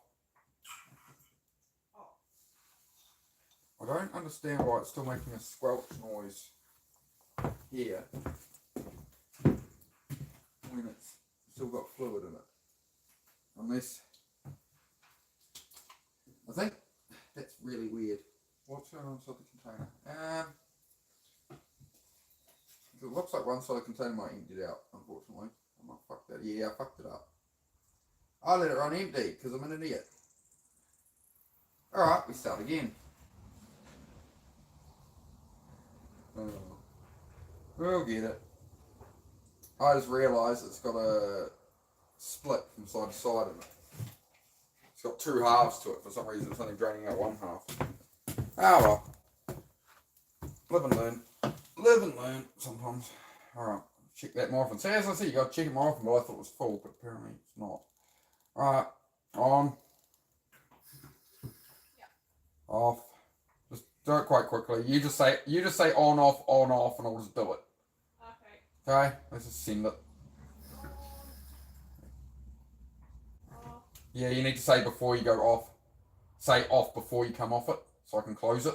[SPEAKER 1] I don't understand why it's still making a squelch noise here when it's still got fluid in it. Unless, I think that's really weird. What's going on inside the container? It looks like one side of the container might empty out, unfortunately. I might fuck that. Yeah, I fucked it up. I let it run empty because I'm an idiot. Alright, we start again. Oh, we'll get it. I just realised it's got a split from side to side in it. It's got two halves to it. For some reason, it's only draining out one half. Ah well. Live and learn. Live and learn sometimes. Alright, check that more often. See, as I said, you got to check it more often, but I thought it was full, but apparently it's not. Alright, on. Off. Just do it quite quickly. You just say on off, and I'll just do it.
[SPEAKER 2] Okay.
[SPEAKER 1] Okay, let's just send it.
[SPEAKER 2] Off.
[SPEAKER 1] Yeah, you need to say before you go off. Say off before you come off it, so I can close it.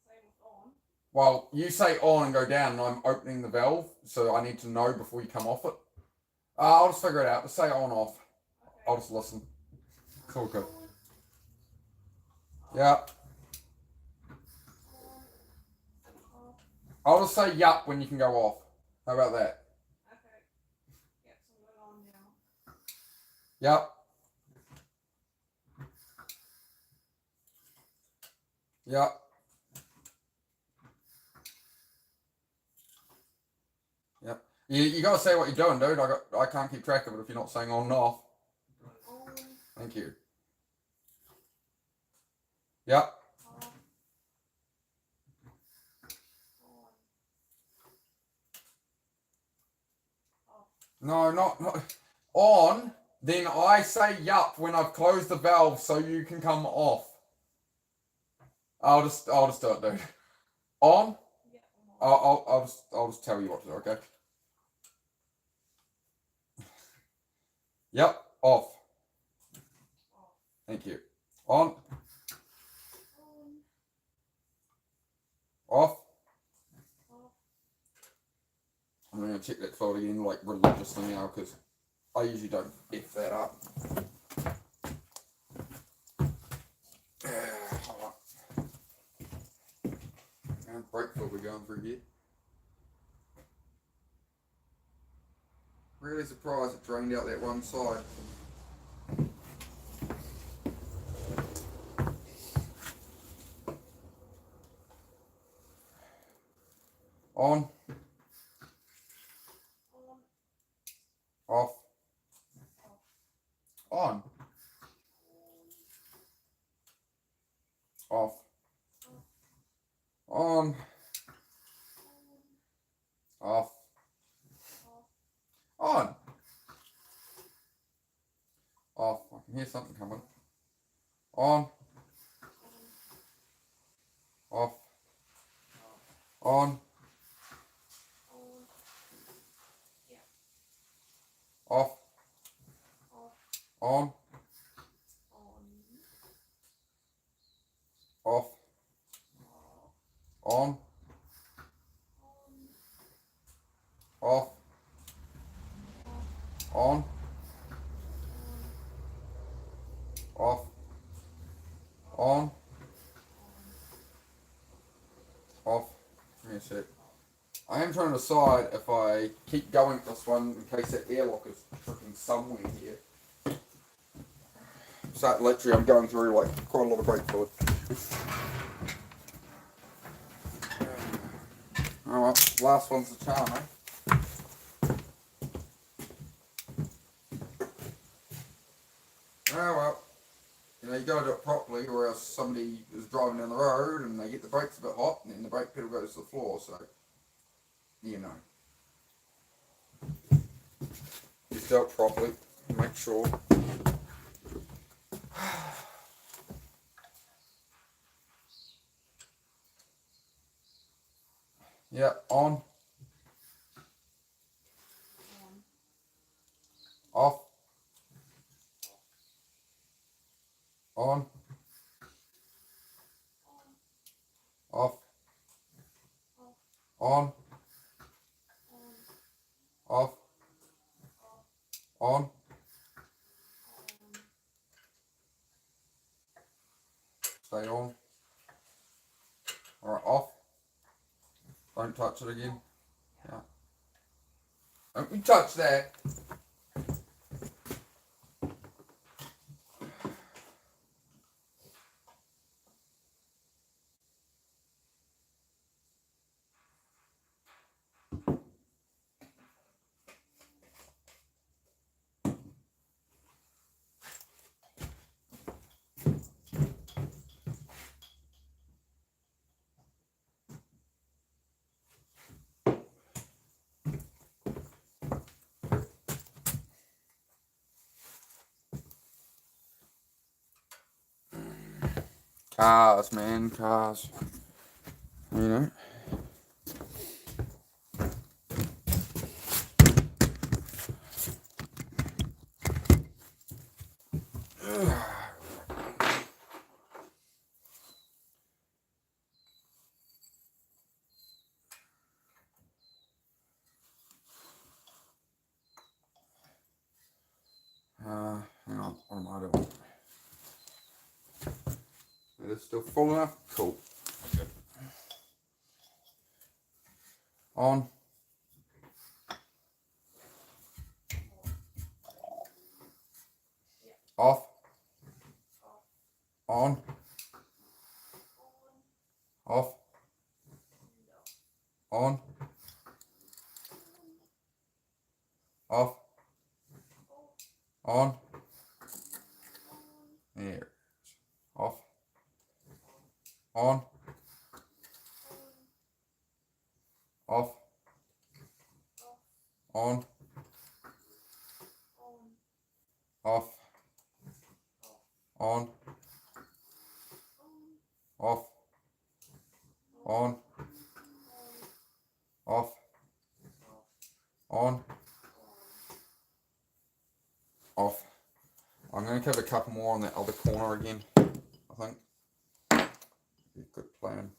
[SPEAKER 2] Same with on.
[SPEAKER 1] Well, you say on and go down, and I'm opening the valve, so I need to know before you come off it. I'll just figure it out. Just say on off.
[SPEAKER 2] Okay.
[SPEAKER 1] I'll just listen. It's all good. Yeah. I'll just say yup when you can go off. How about that?
[SPEAKER 2] Okay. Yep, so I'm going on now.
[SPEAKER 1] Yup. Yup. Yep. You gotta say what you're doing, dude. I can't keep track of it if you're not saying on and off.
[SPEAKER 2] On.
[SPEAKER 1] Thank you. Yep.
[SPEAKER 2] Off. On.
[SPEAKER 1] No, not on. Then I say yup when I've closed the valve so you can come off. I'll just do it, dude. On.
[SPEAKER 2] Yep, I'm on.
[SPEAKER 1] I'll just tell you what to do, okay? Yep. Off.
[SPEAKER 2] Off.
[SPEAKER 1] Thank you. On.
[SPEAKER 2] On.
[SPEAKER 1] Off.
[SPEAKER 2] Off.
[SPEAKER 1] I'm gonna check that file again, like religiously now, because I usually don't F that up. And brake fluid we're going through here. Really surprised it drained out that one side. On.
[SPEAKER 2] On.
[SPEAKER 1] Off. On. Off. On. Off. On. Off. I can hear something coming. On. Off. On.
[SPEAKER 2] On. Yeah.
[SPEAKER 1] Off.
[SPEAKER 2] Off.
[SPEAKER 1] On.
[SPEAKER 2] On.
[SPEAKER 1] Off. On. Off. On. Off. On. Off. Give me a sec. I am trying to decide if I keep going with this one in case that airlock is freaking somewhere here. So literally I'm going through like quite a lot of brake fluid. Alright, last one's the charm, eh? Oh well. You know, you gotta do it properly or else somebody is driving down the road and they get the brakes a bit hot and then the brake pedal goes to the floor, so you know. Just do it properly, make sure. Yeah, on.
[SPEAKER 2] On.
[SPEAKER 1] Off. On. Off. On. Off. On. Stay on. Alright, off. Don't touch it again. Yeah. Don't we touch that. Cars, man, cars. You know? Hang on, what am I doing? It is still full enough? Cool. Okay. On. Off. On. Off. On. Off. On. There. Off. On. Off. On. Off. On. Off. On. Off. On. Off. I'm going to have a couple more on that other corner again, I think. Be a good plan.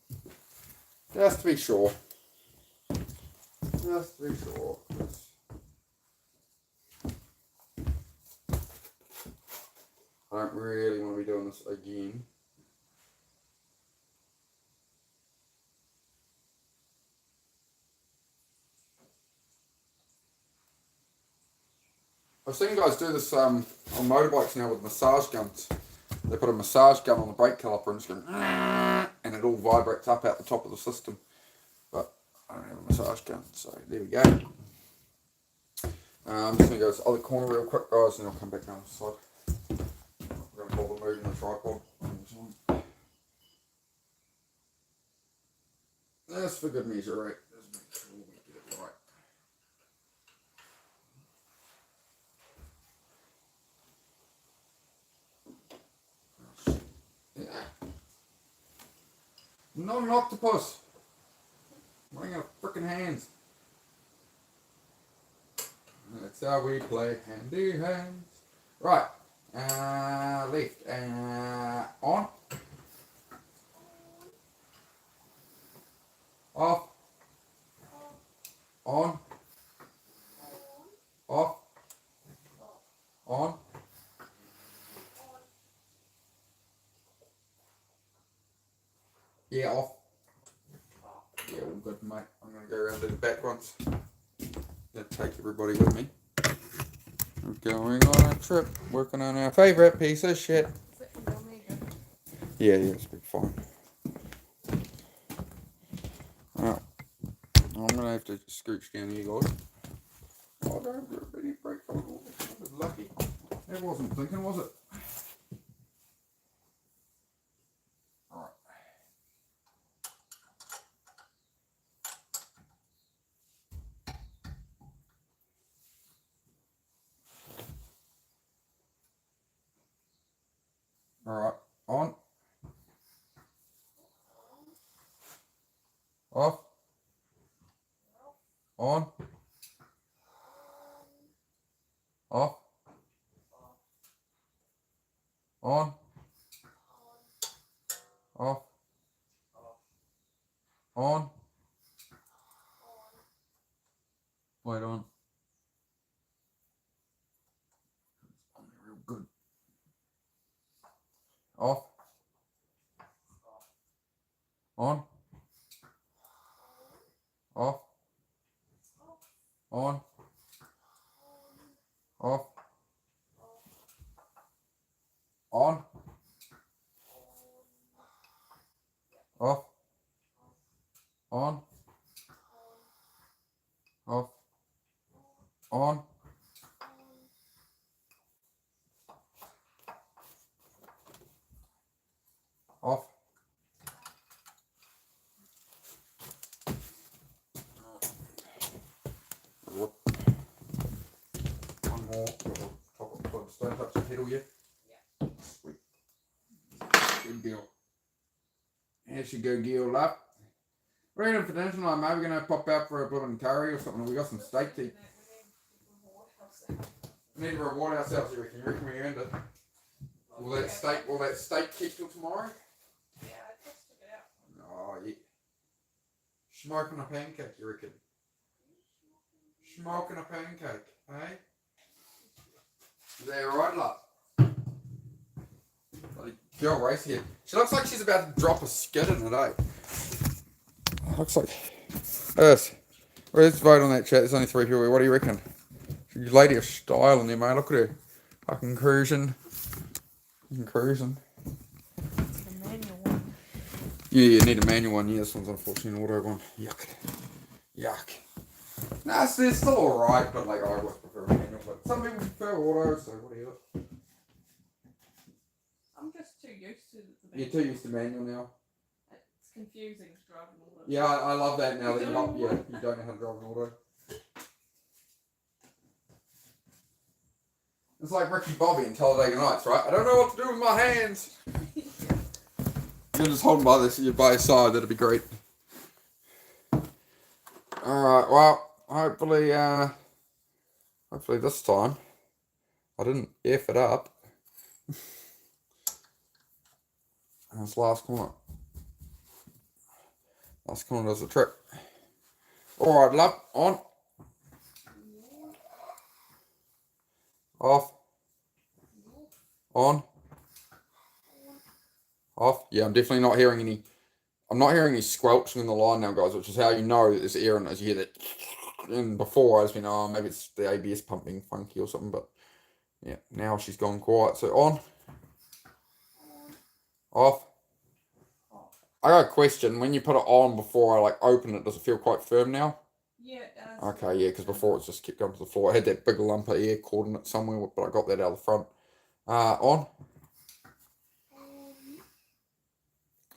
[SPEAKER 1] Just to be sure. Just to be sure. I don't really want to be doing this again. I've seen guys do this on motorbikes now with massage guns. They put a massage gun on the brake caliper and it's going, and it all vibrates up out the top of the system. But I don't have a massage gun, so there we go. I'm just going to go to this other corner real quick, guys, and I'll come back down the side. I'm going to bother moving the tripod. That's for good measure, right? Just make sure we get it right. Yeah. Not an octopus. Running out of frickin' hands. That's how we play handy hands. Right. Left. On. Off. On. Off. On. Yeah, off. Yeah, all good, mate. I'm going to go around to the back once. Gonna take everybody with me. We're going on a trip, working on our favourite piece of shit. Yeah, it's been fine. Alright. I'm going to have to scooch down here, guys. Oh, don't really break on all this. I was lucky. That wasn't thinking, was it? Alright, on. Off. On. Off. On. Off. On. Wait on. On there real good. Off. On. Off. On. Off. On. Off. On. Off. On. Off. One more. Top of the stone touch the pedal yet?
[SPEAKER 2] Yeah.
[SPEAKER 1] Sweet. Good girl. Here she go, girl up. What are you doing for dinner tonight, mate? We're going to pop out for a blooming curry or something. We got some steak to eat. We need to reward ourselves, you reckon? You reckon we earned it? Will that steak keep till tomorrow?
[SPEAKER 2] Yeah, I just took it out.
[SPEAKER 1] Oh, yeah. Smoking a pancake, you reckon? Smoking a pancake, eh? Is that right, love? Bloody girl race here. She looks like she's about to drop a skid in it, eh? Looks like. Yes. Let's vote on that chat. There's only 3 people here. What do you reckon? She's a lady of style in there, mate. Look at her. Fucking cruising. Cruising.
[SPEAKER 2] It's the manual one.
[SPEAKER 1] Yeah, you need a manual one. Yeah, this one's unfortunately an auto one. Yuck. Yuck. Nah, it's still alright, but like, I always prefer a manual. But some people prefer auto, so whatever.
[SPEAKER 2] I'm just too used to the
[SPEAKER 1] You're
[SPEAKER 2] manual.
[SPEAKER 1] too used to manual now.
[SPEAKER 2] It's confusing to drive an auto.
[SPEAKER 1] Yeah, I love that now that you don't know how to drive an auto. It's like Ricky Bobby in Talladega Nights, right? I don't know what to do with my hands. You're just holding by this, you're by your side, that'd be great. Alright, well, hopefully this time I didn't F it up. And this last corner. Last corner does the trick. Alright, love, on. Off. On. Off. Yeah, I'm definitely not hearing any. I'm not hearing any squelching in the line now, guys, which is how you know that there's air in it, as you hear that. And before I was been, oh, maybe it's the ABS pumping funky or something, but yeah, now she's gone quiet. So on. Off. I got a question. When you put it on before I like open it, does it feel quite firm now?
[SPEAKER 2] Yeah, it does.
[SPEAKER 1] Okay, yeah, because before it just kept going to the floor. I had that big lump of air caught in it somewhere, but I got that out of the front. On.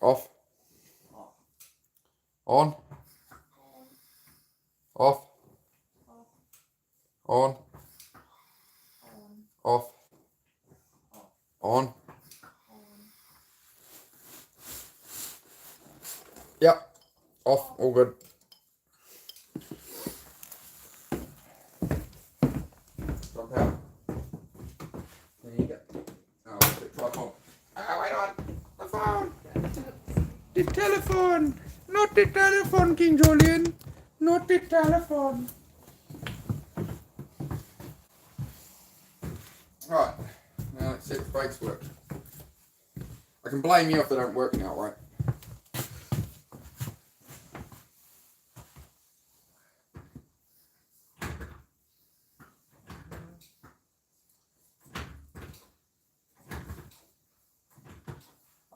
[SPEAKER 1] Off. On. Off. On. Off. On. Yep. Off. All good. Jump out. There you go. Oh, tripod. Wait on. The phone. The telephone. Not the telephone, King Julian. Not the telephone. Right. Now let's see if the brakes work. I can blame you if they don't work now, right?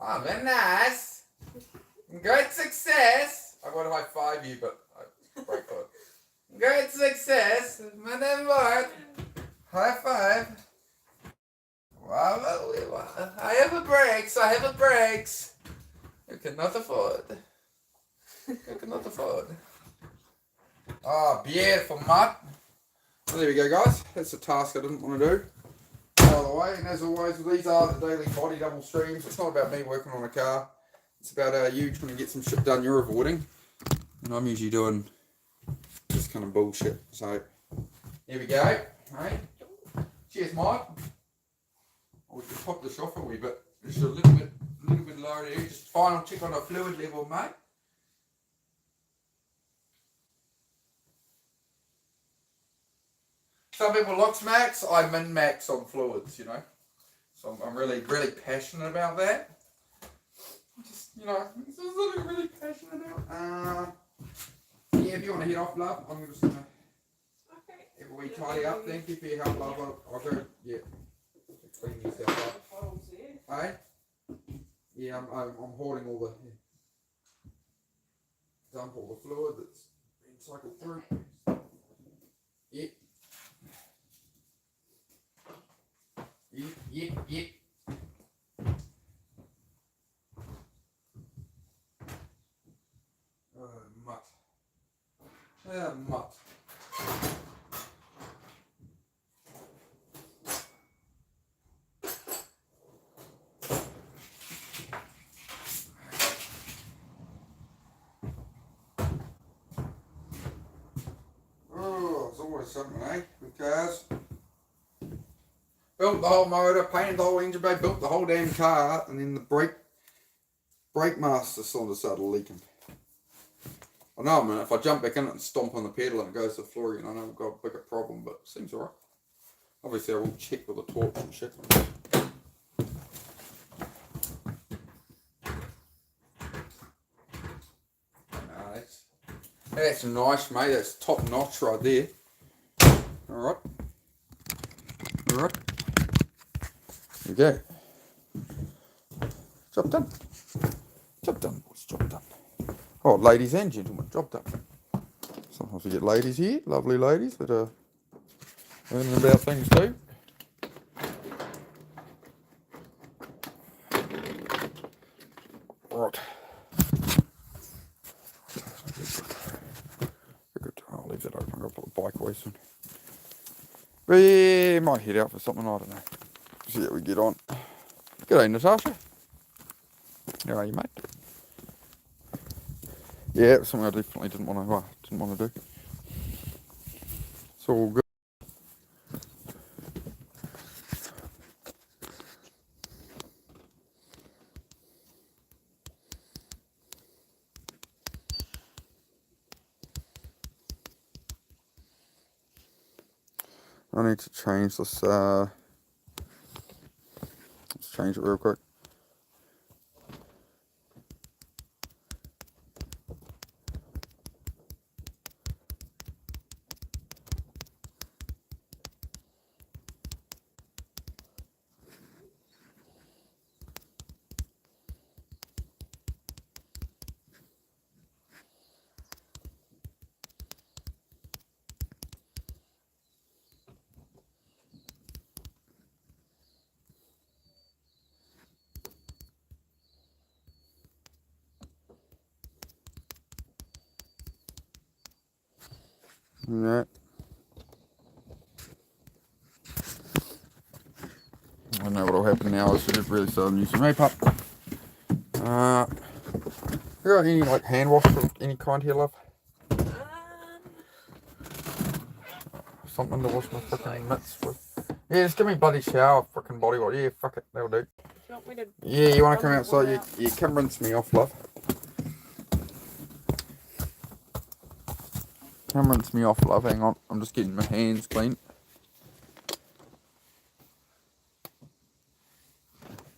[SPEAKER 1] Oh, very nice. Good success. I want to high five you, but I break it. Good success. Madam Lord. High five. Wow, I have a brakes. I have a brakes. You cannot afford. You cannot afford. Oh, beautiful mutt. Well, there we go, guys. That's a task I didn't want to do. By the way, and as always, these are the daily body double streams. It's not about me working on a car. It's about you trying to get some shit done you're avoiding. And I'm usually doing this kind of bullshit. So, here we go. Right. Cheers, Mike. I'll just pop this off a wee bit. Just a little bit lower there. Just final check on the fluid level, mate. Some people looks max, I min max on fluids, you know. So I'm really, really passionate about that. Just, you know, this is something I'm really passionate about. Yeah, if you want to head off, love, I'm just going to have a wee tidy up. Thank you for your help, love. I'll go, yeah, clean yourself up. Hey? Yeah, I'm hoarding all the, dump all the fluid that's been cycled through. Yep. Yep. Mutt. Mutt. Oh, it's always something, eh? With cars. Built the whole motor, painted the whole engine bay, built the whole damn car, and then the brake master cylinder started leaking. I know, man, if I jump back in it and stomp on the pedal and it goes to the floor, you know, I know I've got a bigger problem, but it seems alright. Obviously I will check with a torch and shit. Nah, that's nice, mate, that's top notch right there. Alright. There you go. Job done. Job done, boys, job done. Oh, ladies and gentlemen, job done. Sometimes we get ladies here, lovely ladies that are learning about things too. Right. I'll leave that open. I'm going to put the bike away soon. But yeah, might head out for something, I don't know. See how we get on. G'day, Natasha. How are you, mate? Yeah, it was something I definitely didn't want to do. It's all good. I need to change this, let's change it real quick. Right. I don't know what'll happen now. I should have really started using makeup. You got any like hand wash of any kind here, love? Something to wash my freaking mitts with. Yeah, just give me bloody shower, freaking body wash. Yeah, fuck it, that'll do.
[SPEAKER 2] You want me to?
[SPEAKER 1] Yeah, you want to come outside? You come rinse me off, love. Come rinse me off, love. Hang on, I'm just getting my hands clean.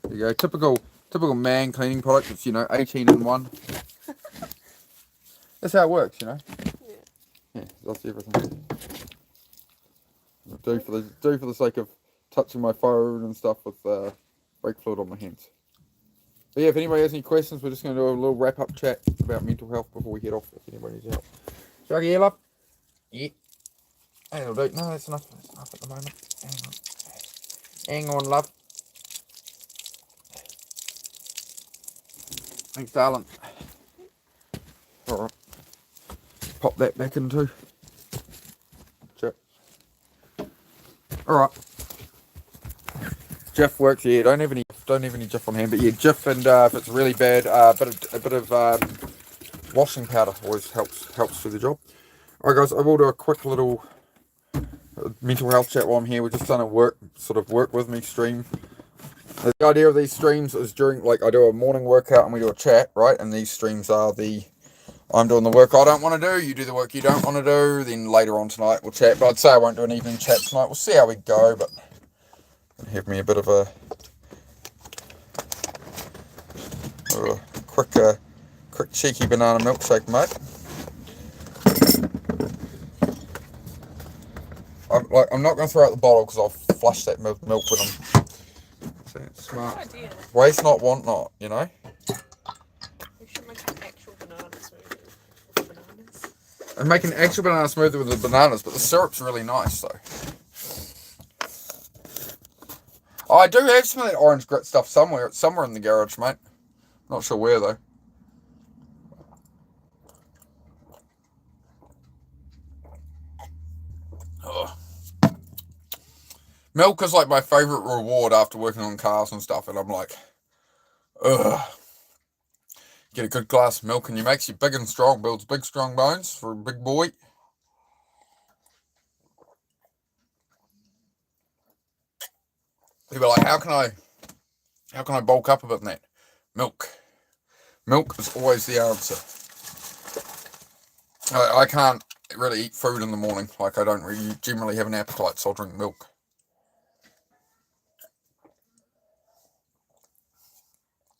[SPEAKER 1] There you go, typical man cleaning product. It's, you know, 18 in 1. That's how it works, you know. Yeah, that's everything. Do for the sake of touching my phone and stuff with brake fluid on my hands. But yeah, if anybody has any questions, we're just going to do a little wrap up chat about mental health before we head off. If anybody needs help. Shaggy, yeah, love. Yeah. That'll do. No, that's enough. That's enough at the moment. Hang on, love. Thanks, darling. Alright. Pop that back in too. Check. Alright. Jif works, yeah. Don't have any Jif on hand, but yeah, Jif, and if it's really bad, a bit of washing powder always helps for the job. Alright guys, I will do a quick little mental health chat while I'm here. We're just done a work with me stream. The idea of these streams is during, like, I do a morning workout and we do a chat, right? And these streams are the I'm doing the work I don't want to do, you do the work you don't want to do, then later on tonight we'll chat. But I'd say I won't do an evening chat tonight. We'll see how we go, but have me a bit of a quick cheeky banana milkshake, mate. I'm not going to throw out the bottle because I'll flush that milk when I'm... So it's smart.
[SPEAKER 2] Good idea.
[SPEAKER 1] Waste not, want not, you know?
[SPEAKER 2] We should make an actual banana smoothie with bananas.
[SPEAKER 1] And make an actual banana smoothie with the bananas, but the syrup's really nice, though. Oh, I do have some of that orange grit stuff somewhere. It's somewhere in the garage, mate. Not sure where, though. Oh. Milk is like my favourite reward after working on cars and stuff, and I'm like, ugh. Get a good glass of milk and you makes you big and strong, builds big strong bones for a big boy. People are like, how can I bulk up a bit in that? Milk. Milk is always the answer. I can't really eat food in the morning. Like, I don't really generally have an appetite, so I'll drink milk.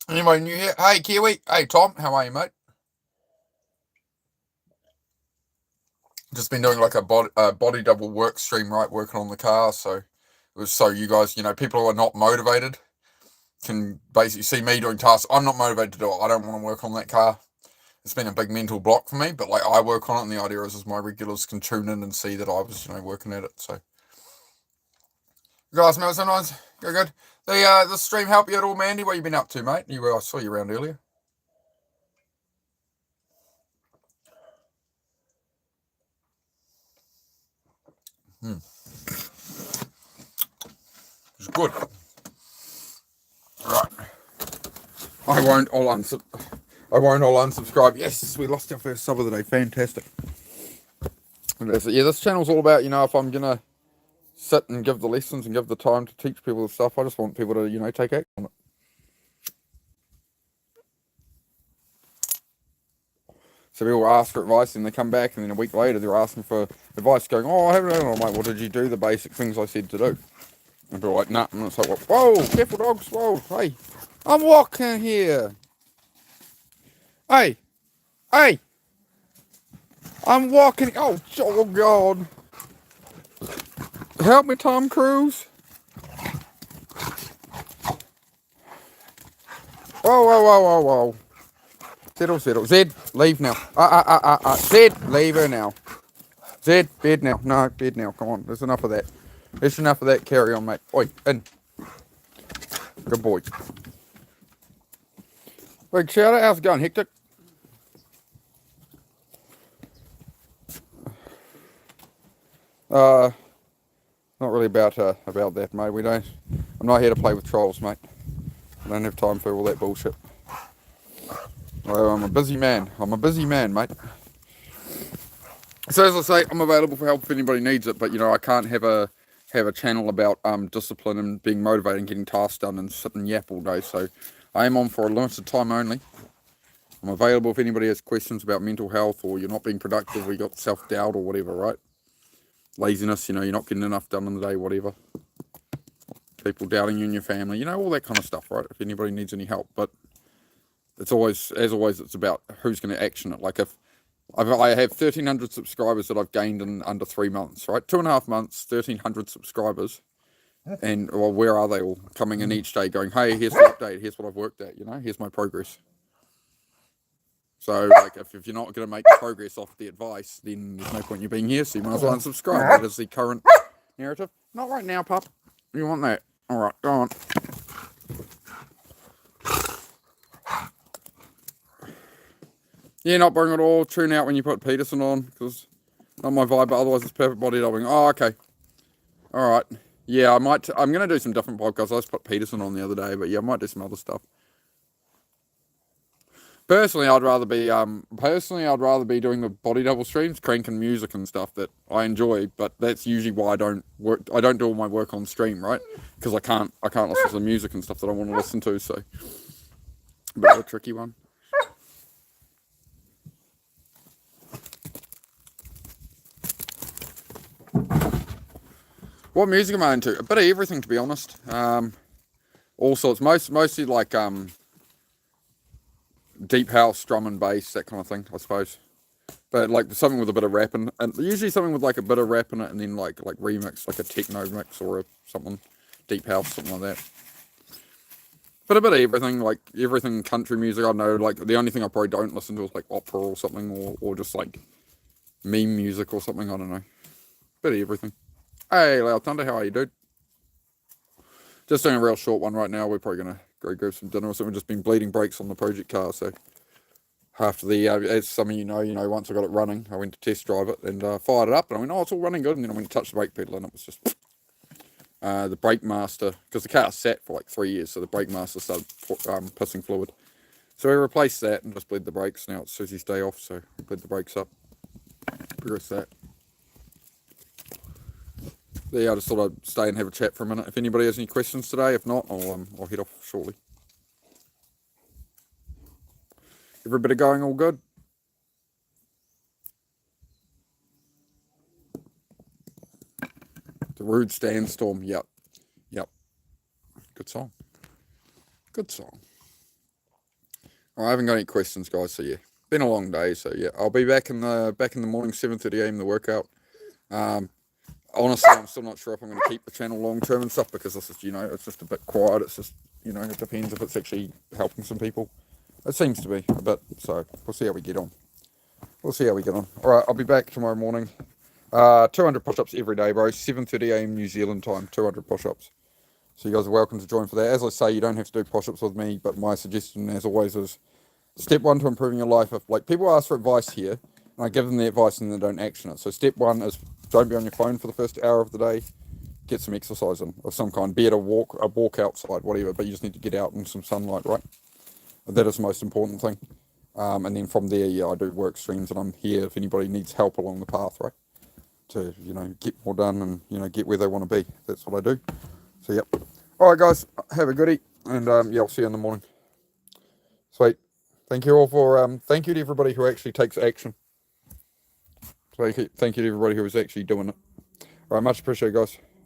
[SPEAKER 1] Anyway, new here. Hey, Kiwi. Hey, Tom. How are you, mate? Just been doing like a body double work stream, right? Working on the car. So it was so you guys, you know, people who are not motivated can basically see me doing tasks I'm not motivated to do. I don't want to work on that car. It's been a big mental block for me, but like I work on it, and the idea is my regulars can tune in and see that I was, you know, working at it. So, you guys smell so nice. Go good. The stream help you at all, Mandy? What you been up to, mate? I saw you around earlier. It's good. Right. I won't all unsubscribe. Yes, we lost our first sub of the day. Fantastic. Yeah, this channel's all about, you know, if I'm gonna sit and give the lessons and give the time to teach people the stuff, I just want people to, you know, take action on it. So people ask for advice and they come back and then a week later they're asking for advice going, oh, I haven't done it. I'm like, well, did you do the basic things I said to do? And people are like, nah. And it's like, whoa, careful dogs, whoa, hey, I'm walking here. Hey, I'm walking, oh God. Help me, Tom Cruise. Whoa. Settle. Zed, leave now. Zed, leave her now. Zed, bed now. No, bed now. Come on, there's enough of that. There's enough of that. Carry on, mate. Oi, in. Good boy. Big shout out. How's it going, Hectic? Not really about that, mate. I'm not here to play with trolls, mate. I don't have time for all that bullshit. Well, I'm a busy man, mate. So as I say, I'm available for help if anybody needs it, but you know, I can't have a channel about discipline and being motivated and getting tasks done and sit and yap all day. So I am on for a limited time only. I'm available if anybody has questions about mental health, or you're not being productive, or you got self-doubt or whatever, right? Laziness, you know, you're not getting enough done in the day, whatever. People doubting you and your family, you know, all that kind of stuff, right? If anybody needs any help. But it's always, as always, it's about who's going to action it. Like if I have 1,300 subscribers that I've gained in under 3 months, right? 2.5 months, 1,300 subscribers. And, well, where are they all? Coming in each day going, hey, here's the update, here's what I've worked at, you know, here's my progress. So, like, if you're not going to make progress off the advice, then there's no point in you being here, so you might as well unsubscribe. That is the current narrative. Not right now, pup. You want that? Alright, go on. Yeah, not boring at all. Tune out when you put Peterson on, because not my vibe, but otherwise it's perfect body dubbing. Oh, okay. Alright. Yeah, I'm going to do some different podcasts. I just put Peterson on the other day, but yeah, I might do some other stuff. Personally, I'd rather be doing the body double streams, cranking music and stuff that I enjoy, but that's usually why I don't do all my work on stream, right? Because I can't listen to the music and stuff that I want to listen to, so a bit of a tricky one. What music am I into? A bit of everything, to be honest. All sorts. Mostly like deep house, drum and bass, that kind of thing, I suppose. But like something with a bit of rap in, and usually something with like a bit of rap in it, and then like remix, like a techno mix or something, deep house, something like that. But a bit of everything, like everything country music. I know, like the only thing I probably don't listen to is like opera or something, or just like meme music or something. I don't know. Bit of everything. Hey, Loud Thunder, how are you, dude? Just doing a real short one right now. We're probably gonna go grab some dinner or something. We've just been bleeding brakes on the project car, so after the, as some of you know, once I got it running, I went to test drive it and fired it up, and I went, oh, it's all running good, and then I went to touch the brake pedal, and it was just the brake master, because the car sat for like 3 years, so the brake master started pissing fluid. So we replaced that and just bled the brakes. Now it's Susie's day off, so we bled the brakes up. Progress that. Yeah, I just thought I'd stay and have a chat for a minute. If anybody has any questions today, if not, I'll head off shortly. Everybody going all good? The Rude Sandstorm, yep. Good song. I haven't got any questions, guys. So yeah, been a long day. So yeah, I'll be back in the morning, 7:30 a.m. the workout. Honestly, I'm still not sure if I'm going to keep the channel long term and stuff, because this is, it's just a bit quiet. It's just, it depends if it's actually helping some people. It seems to be a bit. So we'll see how we get on. All right, I'll be back tomorrow morning. 200 push-ups every day, bro. 7:30 a.m. New Zealand time. 200 push-ups. So you guys are welcome to join for that. As I say, you don't have to do push-ups with me, but my suggestion, as always, is step 1 to improving your life. If like people ask for advice here, and I give them the advice and they don't action it. So step 1 is don't be on your phone for the first hour of the day. Get some exercise in of some kind. Be it a walk outside, whatever. But you just need to get out in some sunlight, right? That is the most important thing. And then from there, yeah, I do work streams, and I'm here if anybody needs help along the path, right? To get more done and get where they want to be. That's what I do. So yep. All right, guys, have a goodie, and yeah, I'll see you in the morning. Sweet. Thank you all for thank you to everybody who actually takes action. Thank you to everybody who is actually doing it. All right, much appreciated, guys.